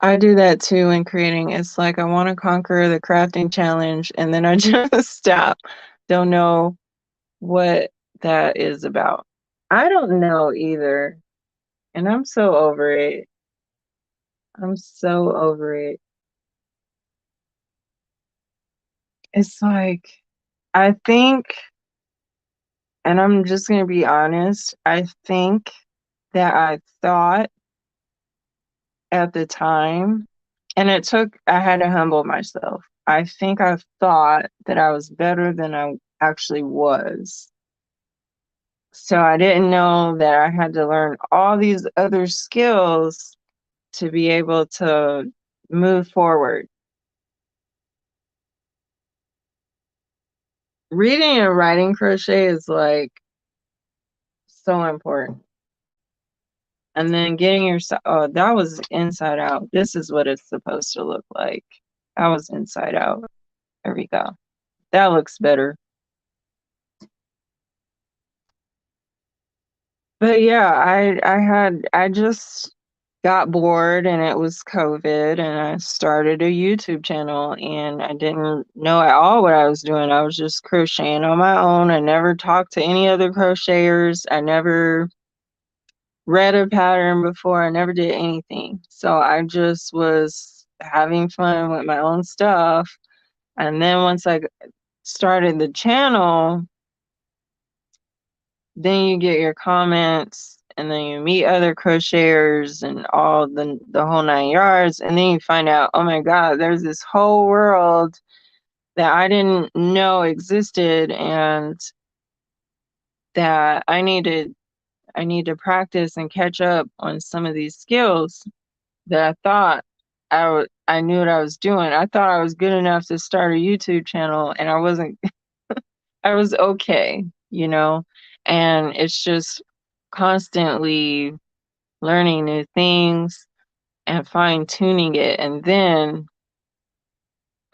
I do that too in creating. It's like I want to conquer the crafting challenge and then I just stop. Don't know what that is about. I don't know either. And I'm so over it. I'm so over it. It's like, I think, and I'm just going to be honest, I think that I thought at the time, and I had to humble myself. I think I thought that I was better than I actually was. So I didn't know that I had to learn all these other skills to be able to move forward. Reading and writing crochet is like so important. And then getting yourself, oh, that was inside out. This is what it's supposed to look like. That was inside out. There we go. That looks better. But yeah, I just got bored and it was COVID and I started a YouTube channel and I didn't know at all what I was doing. I was just crocheting on my own. I never talked to any other crocheters. I never read a pattern before. I never did anything. So I just was having fun with my own stuff. And then once I started the channel, then you get your comments and then you meet other crocheters and all the whole 9 yards, and then you find out, oh my god, there's this whole world that I didn't know existed and that I need to practice and catch up on some of these skills that I thought I knew what I was doing. I thought I was good enough to start a YouTube channel and I wasn't. I was okay, and it's just constantly learning new things and fine tuning it. And then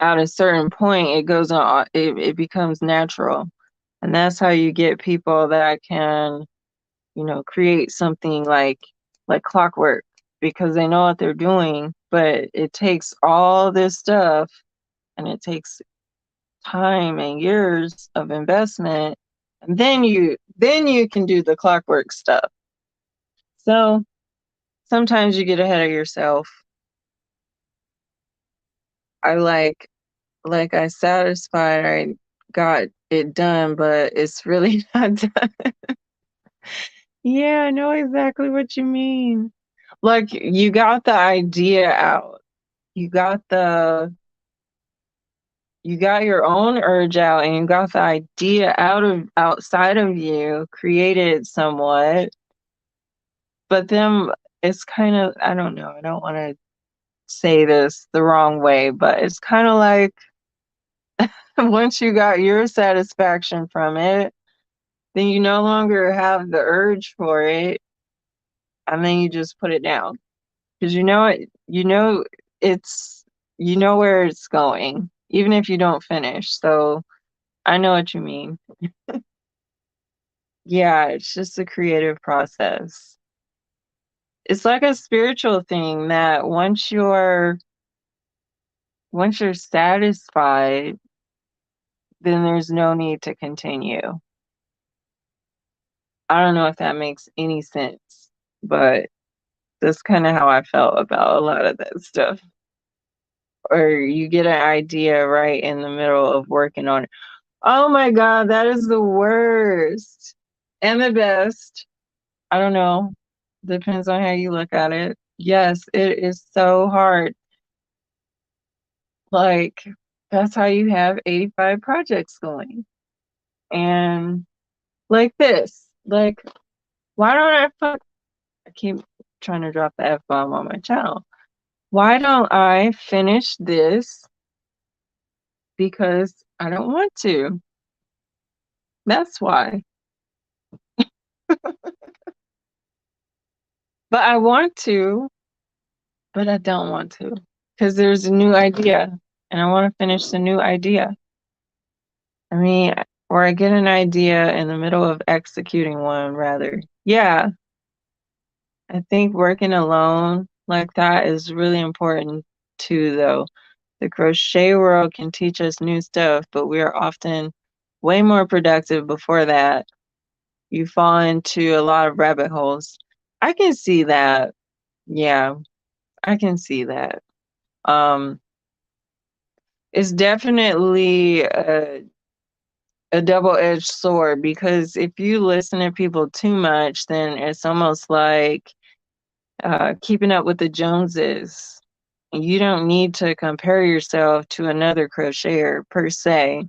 at a certain point, it goes on, it becomes natural. And that's how you get people that can, create something like clockwork because they know what they're doing, but it takes all this stuff and it takes time and years of investment, and then you can do the clockwork stuff. So sometimes you get ahead of yourself. I I satisfied I got it done, but it's really not done. Yeah, I know exactly what you mean. Like you got the idea out. You got your own urge out and you got the idea outside of you, created somewhat. But then it's kind of, I don't know, I don't want to say this the wrong way, but it's kind of like once you got your satisfaction from it, then you no longer have the urge for it, and then you just put it down because it's where it's going, even if you don't finish. So I know what you mean. Yeah, it's just a creative process. It's like a spiritual thing that once you're satisfied, then there's no need to continue. I don't know if that makes any sense, but that's kind of how I felt about a lot of that stuff. Or you get an idea right in the middle of working on it. Oh my God, that is the worst and the best. I don't know. Depends on how you look at it. Yes, it is so hard. Like, that's how you have 85 projects going. And like this, like, why don't I keep trying to drop the F-bomb on my channel. Why don't I finish this? Because I don't want to. That's why. But I want to, but I don't want to. Because there's a new idea and I want to finish the new idea. I mean, or I get an idea in the middle of executing one, rather. Yeah, I think working alone like that is really important too, though. The crochet world can teach us new stuff, but we are often way more productive before that. You fall into a lot of rabbit holes. I can see that. Yeah, I can see that. Um, it's definitely a double-edged sword because if you listen to people too much, then it's almost like keeping up with the Joneses. you don't need to compare yourself to another crocheter per se,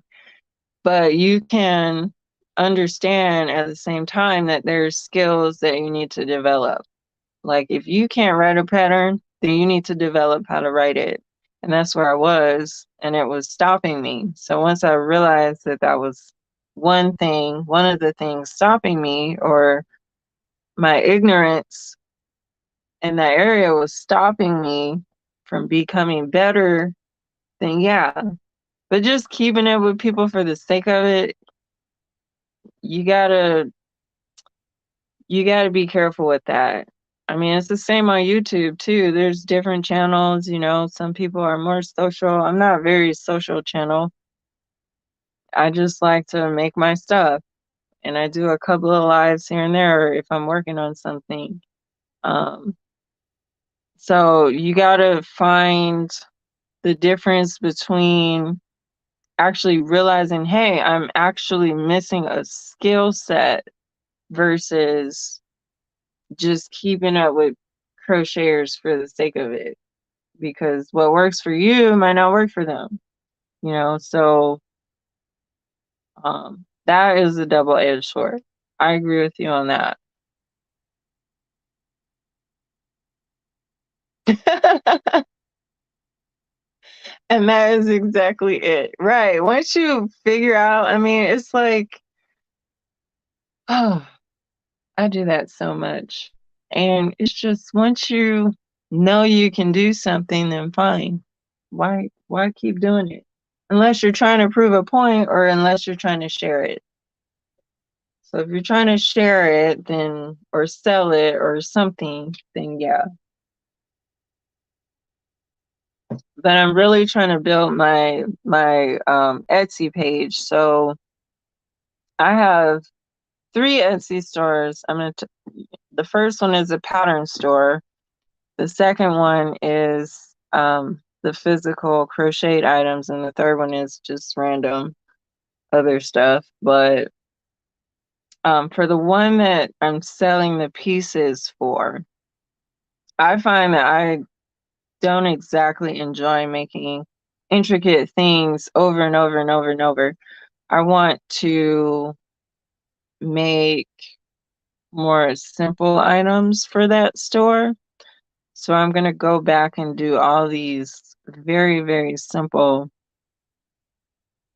but you can understand at the same time that there's skills that you need to develop. Like if you can't write a pattern, then you need to develop how to write it. And that's where I was, and it was stopping me. So once I realized that that was one of the things stopping me, or my ignorance in that area was stopping me from becoming better, then yeah. But just keeping it with people for the sake of it, you gotta be careful with that. I mean, it's the same on YouTube too. There's different channels, you know, some people are more social. I'm not very social channel. I just like to make my stuff, and I do a couple of lives here and there if I'm working on something. Um, so you gotta find the difference between actually realizing, hey, I'm actually missing a skill set versus just keeping up with crocheters for the sake of it, because what works for you might not work for them, you know. So that is a double-edged sword. I agree with you on that. And that is exactly it, right? Once you figure out, I mean, it's like, oh, I do that so much. And it's just once you know you can do something, then fine. Why keep doing it? Unless you're trying to prove a point, or unless you're trying to share it. So if you're trying to share it, then, or sell it or something, then yeah. But I'm really trying to build my Etsy page. So I have 3 Etsy stores. The first one is a pattern store. The second one is the physical crocheted items, and the third one is just random other stuff. But for the one that I'm selling the pieces for, I find that I don't exactly enjoy making intricate things over and over and over and over. I want to make more simple items for that store. So I'm going to go back and do all these very, very simple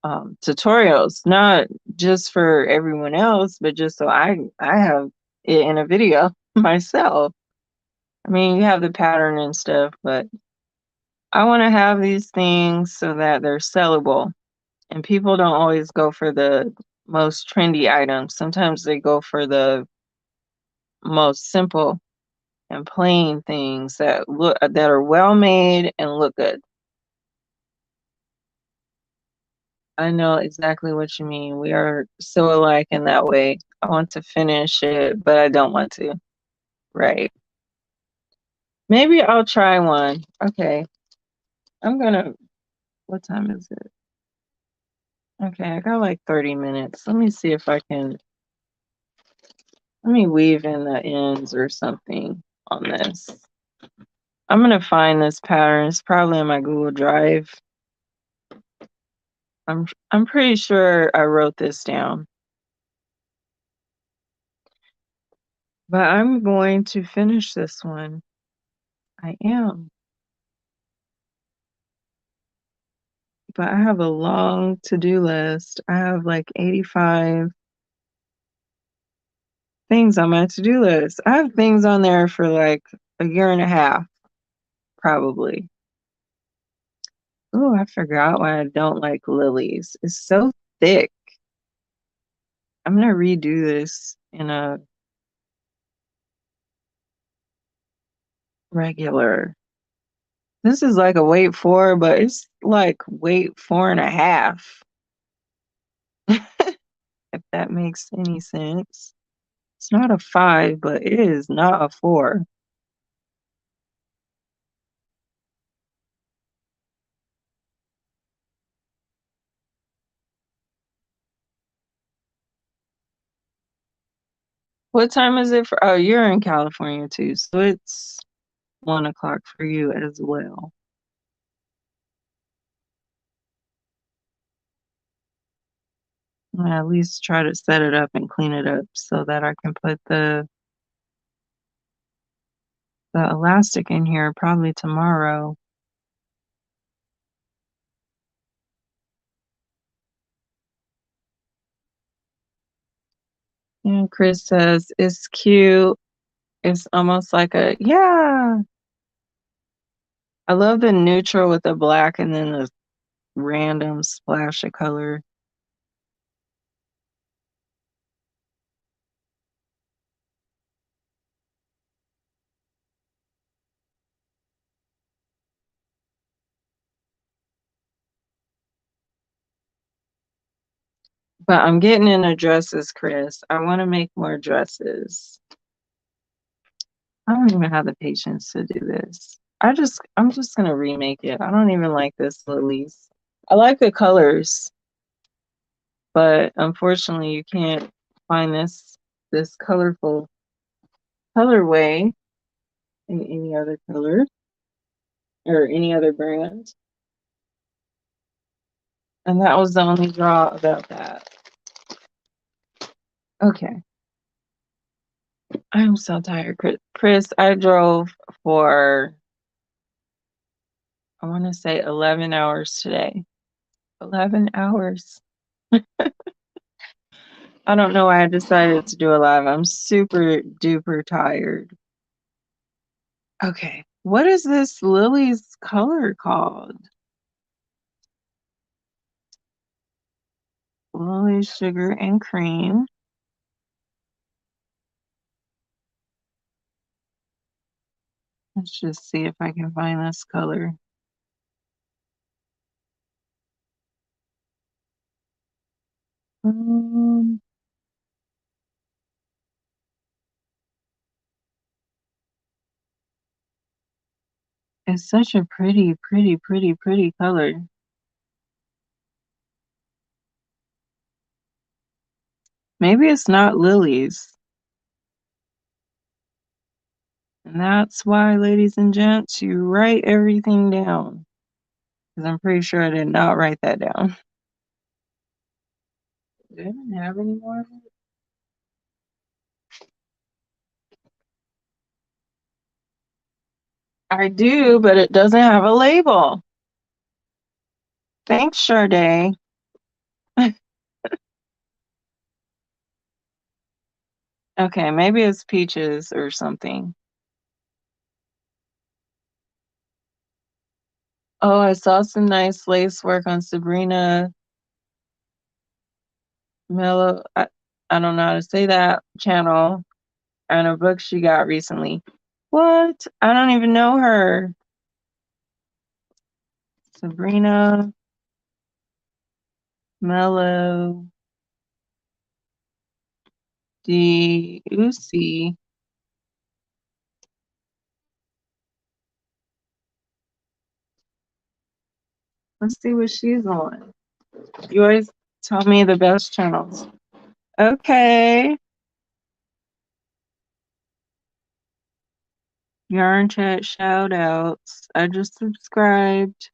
tutorials, not just for everyone else, but just so I have it in a video myself. I mean, you have the pattern and stuff, but I want to have these things so that they're sellable. And people don't always go for the most trendy items. Sometimes they go for the most simple and plain things that are well made and look good. I know exactly what you mean. We are so alike in that way. I want to finish it, but I don't want to. Right. Maybe I'll try one. Okay. What time is it? Okay, I got like 30 minutes. Let me see if I can, let me weave in the ends or something on this. I'm going to find this pattern. It's probably in my Google Drive. I'm pretty sure I wrote this down. But I'm going to finish this one. I am. But I have a long to-do list. I have like 85 things on my to-do list. I have things on there for like a year and a half, probably. Oh, I forgot why I don't like lilies. It's so thick. I'm gonna redo this in a regular. This is like a weight 4, but it's like weight 4.5, if that makes any sense. It's not a 5, but it is not a 4. What time is it for? Oh, you're in California too, so it's 1 o'clock for you as well. I'm gonna at least try to set it up and clean it up so that I can put the elastic in here probably tomorrow. And Chris says, it's cute. It's almost like a, yeah. I love the neutral with the black and then the random splash of color. But I'm getting into dresses, Chris. I want to make more dresses. I don't even have the patience to do this. I'm just gonna remake it. I don't even like this lilies. I like the colors, but unfortunately you can't find this colorful colorway in any other color or any other brand. And that was the only draw about that. Okay. I'm so tired, Chris. I drove for, I want to say 11 hours today. 11 hours. I don't know why I decided to do a live. I'm super duper tired. Okay. What is this Lily's color called? Lily Sugar and Cream. Let's just see if I can find this color. Um, it's such a pretty, pretty, pretty, pretty color. Maybe it's not Lily's. And that's why, ladies and gents, you write everything down. Because I'm pretty sure I did not write that down. Do I even have any more? I do, but it doesn't have a label. Thanks, Sade. Okay, maybe it's peaches or something. Oh, I saw some nice lace work on Sabrina Mello. I don't know how to say that channel and a book she got recently. What? I don't even know her. Sabrina Mello D. Uzi. Let's see what she's on. You always tell me the best channels. Okay. Yarn Chat shout outs. I just subscribed.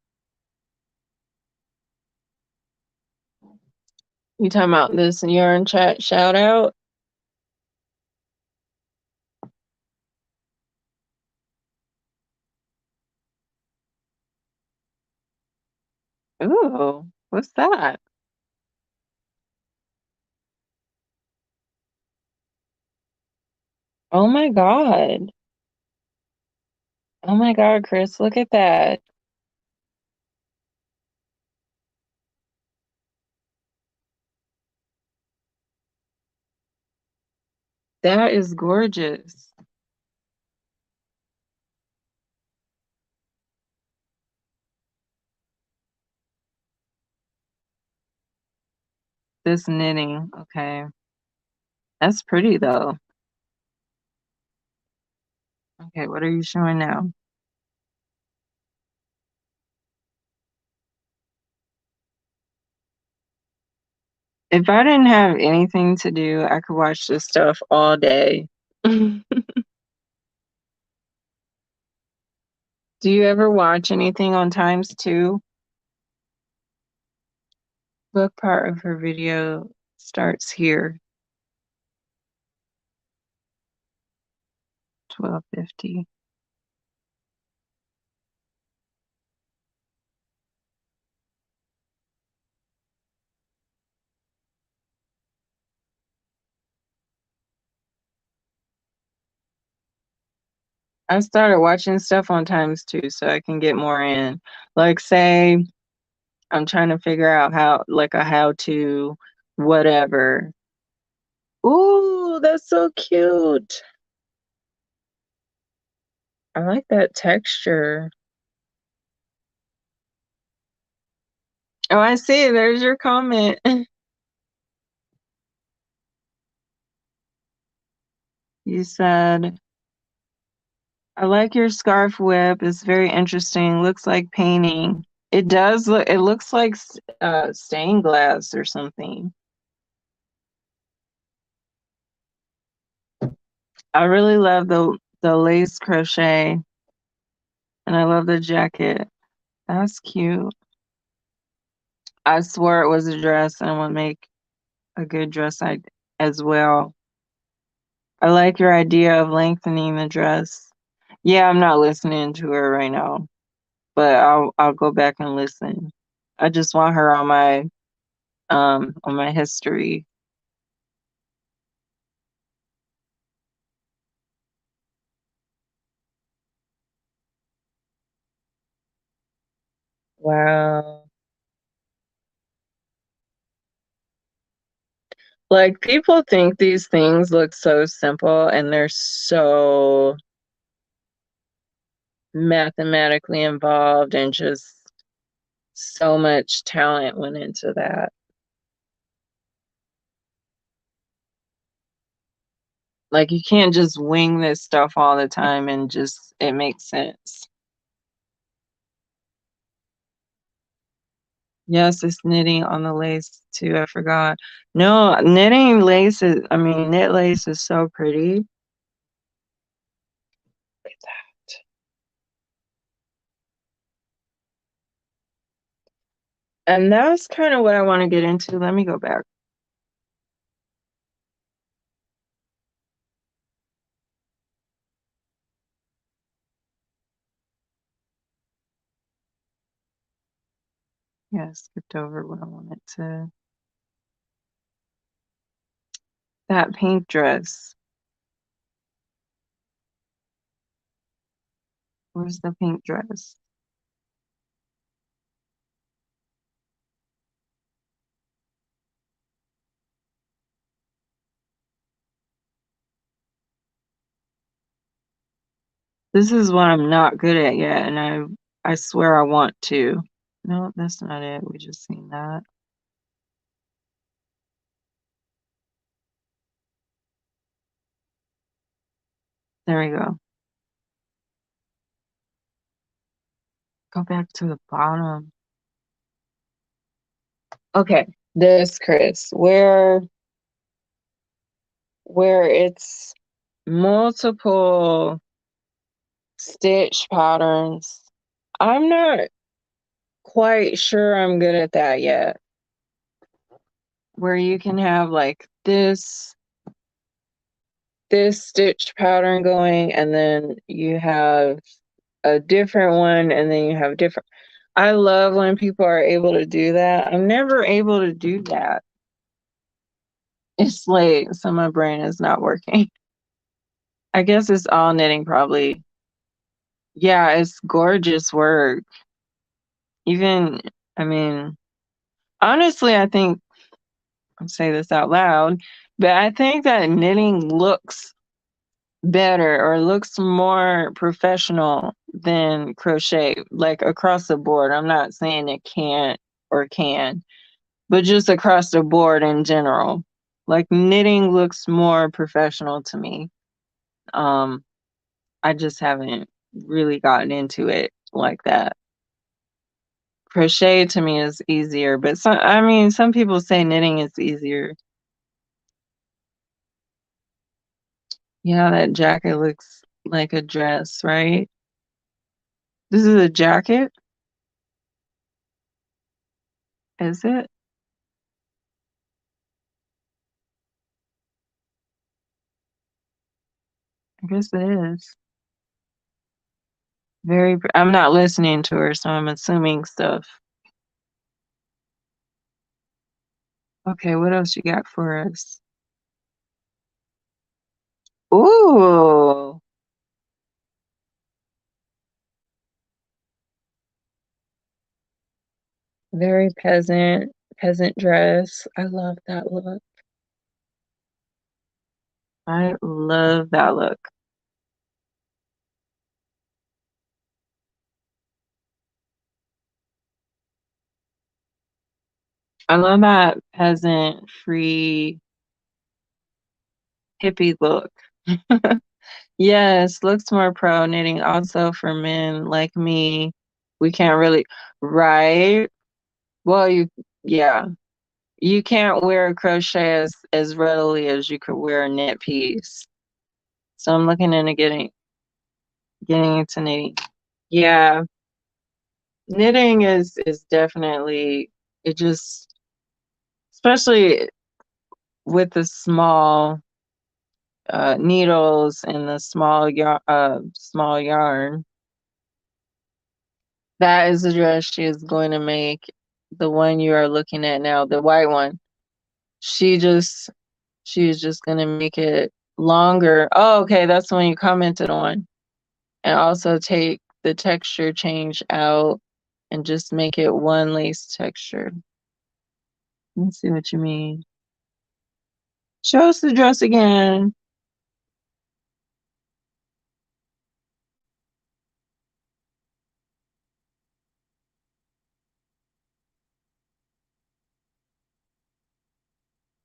You talking about this Yarn Chat shout out? Ooh, what's that? Oh my God. Oh my God, Chris, look at that. That is gorgeous. This knitting, okay. That's pretty though. Okay, what are you showing now? If I didn't have anything to do, I could watch this stuff all day. Do you ever watch anything on times two? Book part of her video starts here. 1250. I started watching stuff on times two so I can get more in. Like say I'm trying to figure out how like a how to whatever. Ooh, that's so cute. I like that texture. Oh, I see. There's your comment. You said, I like your scarf whip. It's very interesting. Looks like painting. It does look, it looks like stained glass or something. I really love the lace crochet and I love the jacket. That's cute. I swore it was a dress and would make a good dress as well. I like your idea of lengthening the dress. Yeah, I'm not listening to her right now, but I'll go back and listen. I just want her on my history. Wow. Like people think these things look so simple and they're so mathematically involved and just so much talent went into that. Like you can't just wing this stuff all the time and just it makes sense. Yes, it's knitting on the lace too. I forgot. No, knitting lace is, I mean, knit lace is so pretty. Look at that. And that's kind of what I want to get into. Let me go back. Yeah, I skipped over what I wanted to. That pink dress. Where's the pink dress? This is what I'm not good at yet, and I swear I want to. No, that's not it. We just seen that. There we go. Go back to the bottom. Okay, this Chris, where it's multiple stitch patterns. I'm not quite sure I'm good at that yet. Where you can have like this stitch pattern going and then you have a different one and then you have different. I love when people are able to do that. I'm never able to do that. It's late, so my brain is not working. I guess it's all knitting probably. Yeah, it's gorgeous work. Even, I mean, honestly, I think I'll say this out loud, but I think that knitting looks better or looks more professional than crochet, like across the board. I'm not saying it can't or can, but just across the board in general. Like knitting looks more professional to me. Um, I just haven't really gotten into it like that. Crochet to me is easier, but I mean, some people say knitting is easier. Yeah, that jacket looks like a dress, right? This is a jacket, is it? I guess it is. I'm not listening to her, so I'm assuming stuff. Okay, what else you got for us? Ooh, very peasant dress. I love that look. I love that look. I love that peasant free hippie look. Yes, looks more pro knitting. Also for men like me, we can't really, right? Well, yeah, you can't wear a crochet as readily as you could wear a knit piece. So I'm looking into getting into knitting. Yeah, knitting is definitely it just especially with the small needles and the small yarn. That is the dress she is going to make. The one you are looking at now, the white one. She just she is just gonna make it longer. Oh, okay, that's the one you commented on. And also take the texture change out and just make it one lace texture. Let's see what you mean. Show us the dress again.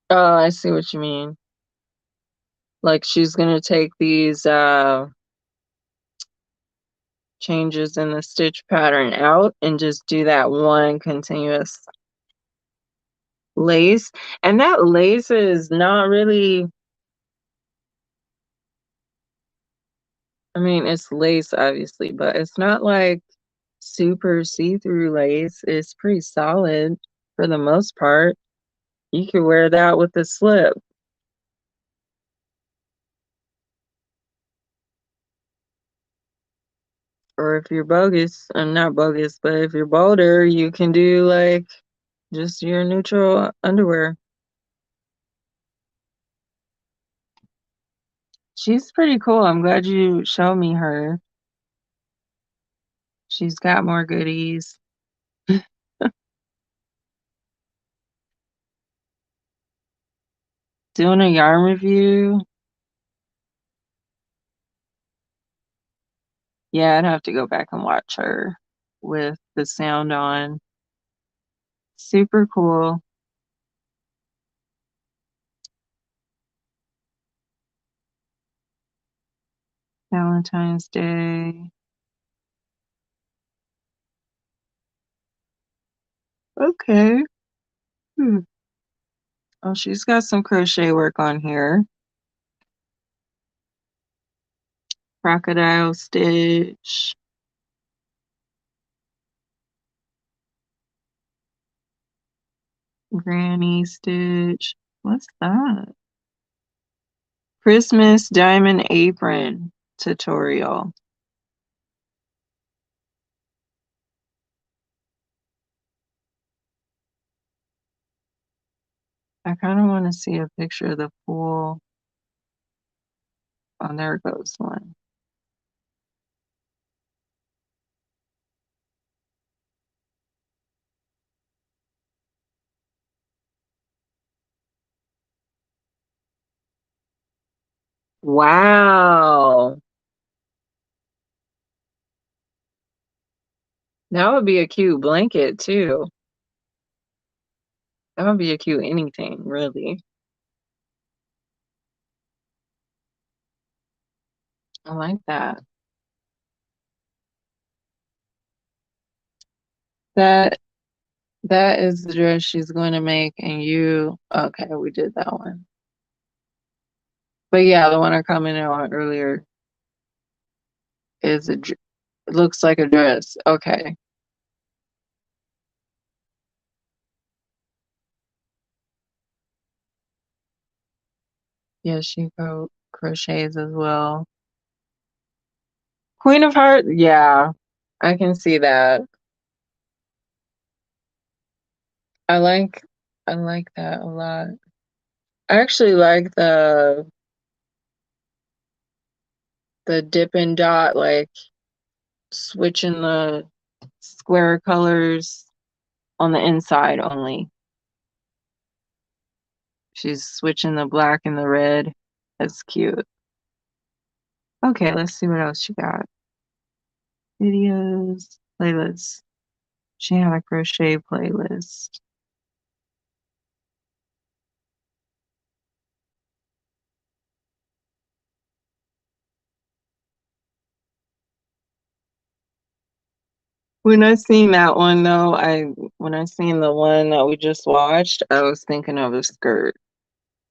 Oh, I see what you mean. Like she's gonna take these changes in the stitch pattern out and just do that one continuous lace. And that lace is not really, I mean, it's lace obviously, but it's not like super see-through lace. It's pretty solid for the most part. You could wear that with a slip. Or if you're bogus, I'm not bogus, but if you're bolder, you can do like just your neutral underwear. She's pretty cool. I'm glad you showed me her. She's got more goodies. Doing a yarn review. Yeah, I'd have to go back and watch her with the sound on. Super cool. Valentine's Day. Okay. Hmm. Oh, she's got some crochet work on here. Crocodile stitch. Granny stitch. What's that? Christmas diamond apron tutorial. I kind of want to see a picture of the pool. Oh, there goes one. Wow. That would be a cute blanket too. That would be a cute anything, really. I like that. That that is the dress she's going to make, and you okay, we did that one. But yeah, the one I commented on earlier is it looks like a dress. Okay. Yeah, she crochets as well. Queen of Hearts, yeah, I can see that. I like I like that a lot. I actually like the dip and dot, like switching the square colors on the inside only. She's switching the black and the red. That's cute. Okay, let's see what else she got. Videos, playlists. She had a crochet playlist. When I seen that one though, when I seen the one that we just watched, I was thinking of a skirt.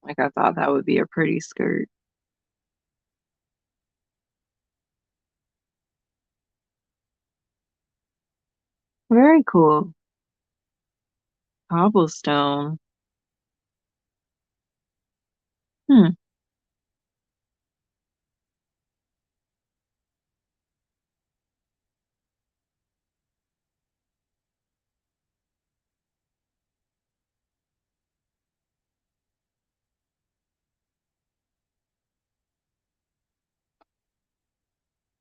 Like I thought that would be a pretty skirt. Very cool. Cobblestone. Hmm.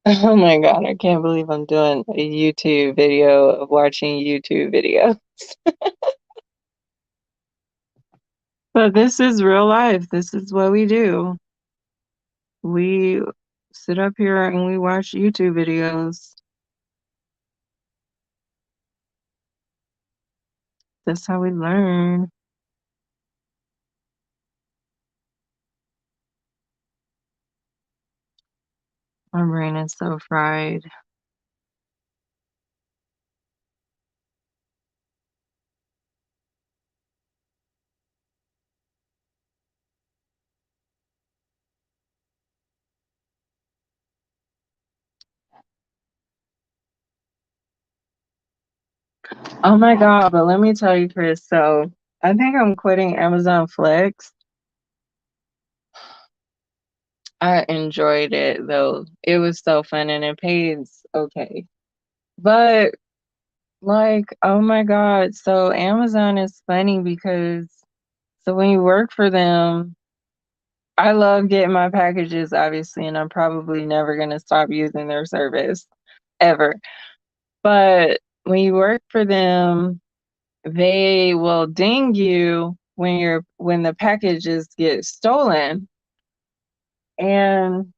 Oh my God, I can't believe I'm doing a YouTube video of watching YouTube video. But this is real life. This is what we do. We sit up here and we watch YouTube videos. That's how we learn. My brain is so fried. Oh my God, but let me tell you, Chris, so I think I'm quitting Amazon Flex. I enjoyed it though. It was so fun and it pays okay. But like, oh my God, so Amazon is funny because so when you work for them, I love getting my packages, obviously, and I'm probably never gonna stop using their service ever. But when you work for them, they will ding you when the packages get stolen. And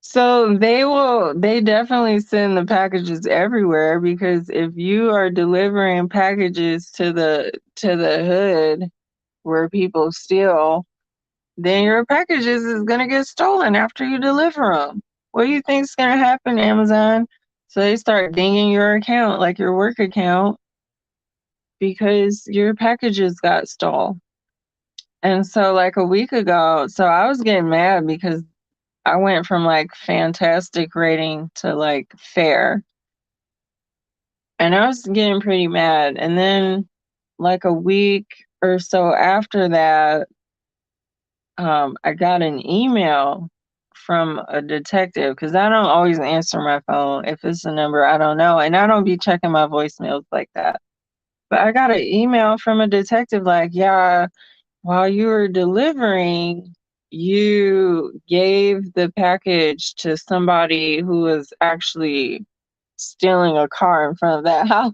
so they definitely send the packages everywhere because if you are delivering packages to the hood where people steal, then your packages is gonna get stolen after you deliver them. What do you think's gonna happen, Amazon? So they start dinging your account, like your work account, because your packages got stolen. And so like a week ago, so I was getting mad because I went from like fantastic rating to like fair. And I was getting pretty mad. And then like a week or so after that, I got an email from a detective because I don't always answer my phone if it's a number I don't know. And I don't be checking my voicemails like that. But I got an email from a detective like, yeah, while you were delivering, you gave the package to somebody who was actually stealing a car in front of that house.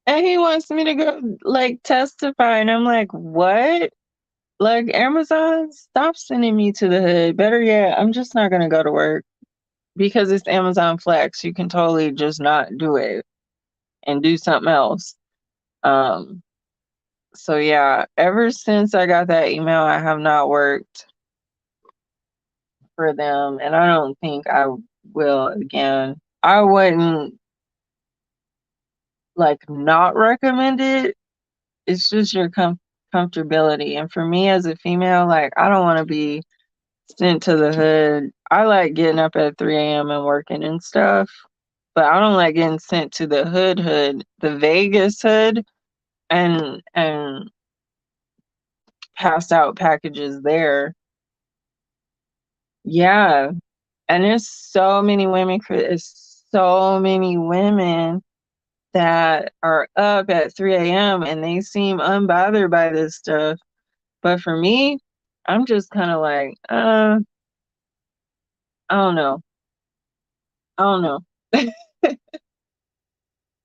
And he wants me to go like testify. And I'm like, what? Like, Amazon, stop sending me to the hood. Better yet, I'm just not gonna go to work because it's Amazon Flex. You can totally just not do it and do something else. Um, so yeah, ever since I got that email, I have not worked for them, and I don't think I will again. I wouldn't like not recommend it. It's just your comfortability, and for me as a female, like I don't want to be sent to the hood. I like getting up at 3 a.m. and working and stuff, but I don't like getting sent to the hood, the Vegas hood, and pass out packages there. Yeah. And there's so many women, it's so many women that are up at 3 a.m. and they seem unbothered by this stuff. But for me, I'm just kind of like, I don't know. I don't know.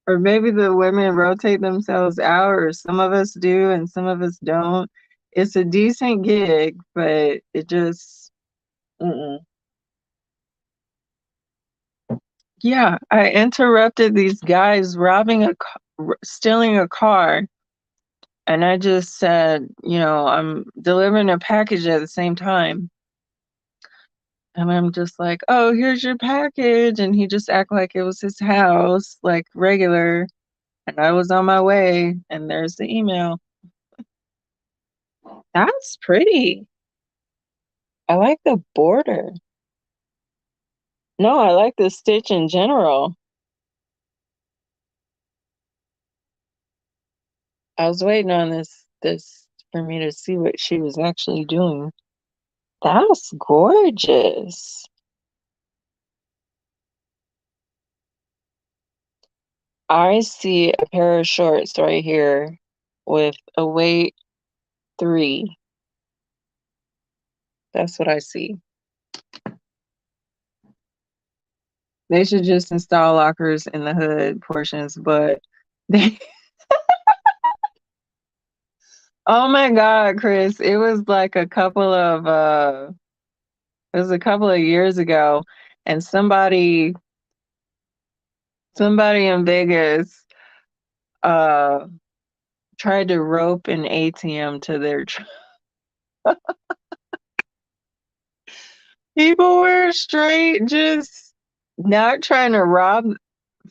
Or maybe the women rotate themselves out, or some of us do and some of us don't. It's a decent gig, but it just, mm-mm. Yeah, I interrupted these guys stealing a car, and I just said, I'm delivering a package at the same time. And I'm just like, oh, here's your package. And he just act like it was his house, like regular. And I was on my way, and there's the email. That's pretty. I like the border. No, I like the stitch in general. I was waiting on this for me to see what she was actually doing. That's gorgeous. I see a pair of shorts right here with a weight 3. That's what I see. They should just install lockers in the hood portions, but they oh my God, Chris, it was a couple of years ago, and somebody in Vegas uh tried to rope an ATM to their people were straight just not trying to rob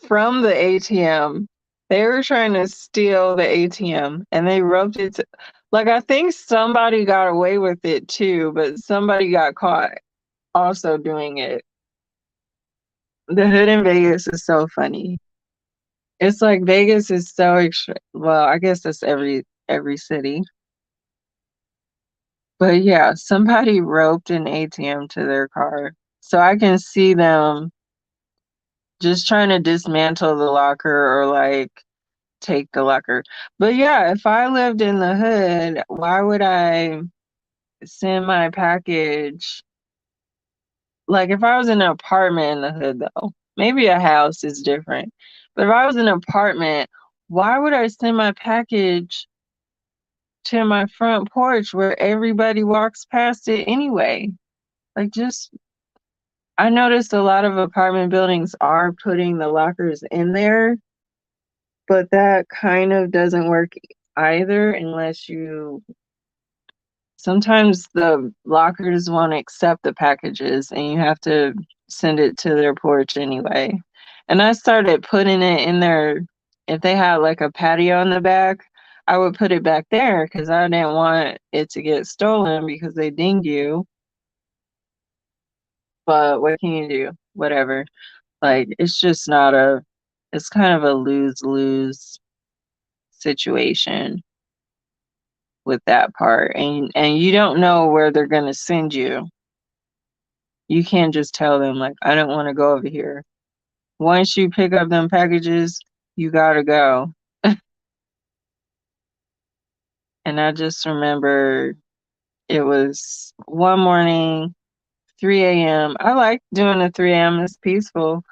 from the ATM. They were trying to steal the ATM, and they roped it to, like, I think somebody got away with it too, but somebody got caught also doing it. The hood in Vegas is so funny. It's like Vegas is so extra. Well, I guess that's every city. But yeah, somebody roped an ATM to their car. So I can see them just trying to dismantle the locker or like take the locker. But yeah, if I lived in the hood, why would I send my package? Like if I was in an apartment in the hood though, maybe a house is different. But if I was in an apartment, why would I send my package to my front porch where everybody walks past it anyway? Like just I noticed a lot of apartment buildings are putting the lockers in there, but that kind of doesn't work either unless you sometimes the lockers won't accept the packages and you have to send it to their porch anyway. And I started putting it in there. If they had like a patio in the back, I would put it back there because I didn't want it to get stolen because they dinged you. But what can you do? Whatever. Like it's just not it's kind of a lose-lose situation with that part. And you don't know where they're going to send you. You can't just tell them like I don't want to go over here. Once you pick up them packages, you got to go. And I just remember it was one morning, 3 a.m. I like doing the 3 a.m. It's peaceful.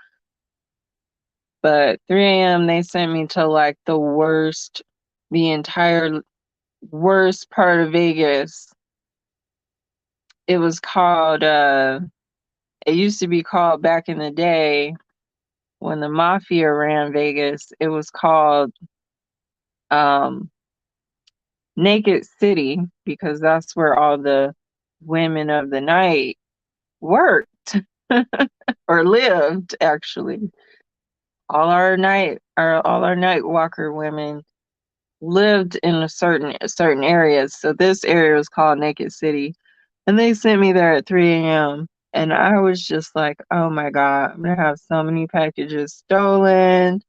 But 3 a.m. they sent me to like the entire worst part of Vegas. It was called it used to be called back in the day when the mafia ran Vegas, it was called um Naked City because that's where all the women of the night worked or lived actually. All our night walker women lived in a certain areas. So this area was called Naked City. And they sent me there at 3 a.m. And I was just like, oh my God, I'm gonna have so many packages stolen.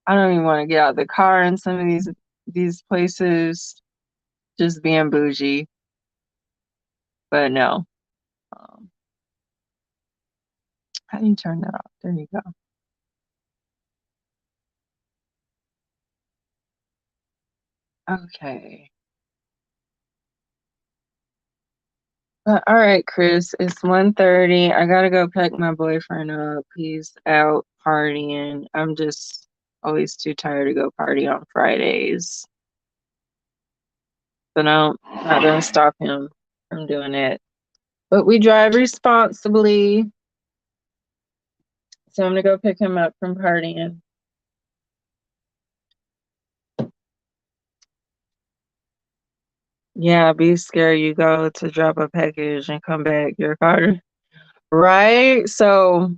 I don't even want to get out of the car in some of these places, just being bougie. But no. Um, How do you turn that off? There you go. Okay. All right, Chris, it's 1:30. I gotta go pick my boyfriend up. He's out partying. I'm just always too tired to go party on Fridays. So no, not gonna stop him from doing it. But we drive responsibly. So I'm gonna go pick him up from partying. Yeah, be scared you go to drop a package and come back your car. Right? So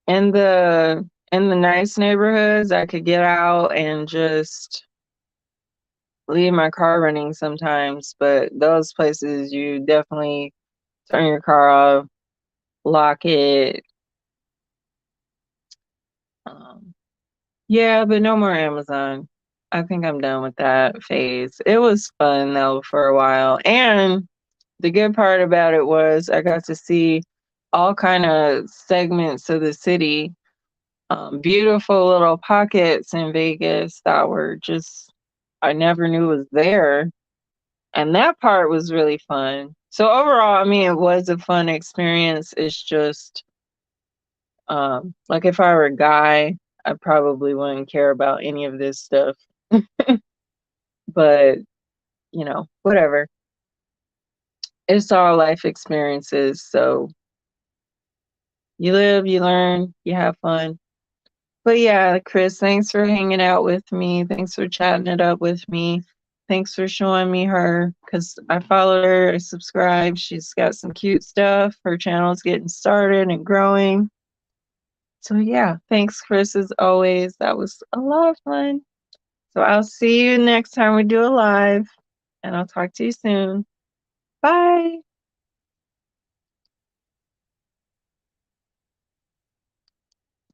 in the nice neighborhoods, I could get out and just leave my car running sometimes, but those places you definitely turn your car off, lock it. Um, yeah, but no more Amazon. I think I'm done with that phase. It was fun though for a while. And the good part about it was I got to see all kind of segments of the city, beautiful little pockets in Vegas that were just I never knew was there. And that part was really fun. So overall, I mean, it was a fun experience. It's just like if I were a guy, I probably wouldn't care about any of this stuff. But, whatever. It's all life experiences. So you live, you learn, you have fun. But yeah, Chris, thanks for hanging out with me. Thanks for chatting it up with me. Thanks for showing me her because I followed her, I subscribed. She's got some cute stuff. Her channel's getting started and growing. So yeah, thanks, Chris, as always. That was a lot of fun. So I'll see you next time we do a live, and I'll talk to you soon. Bye.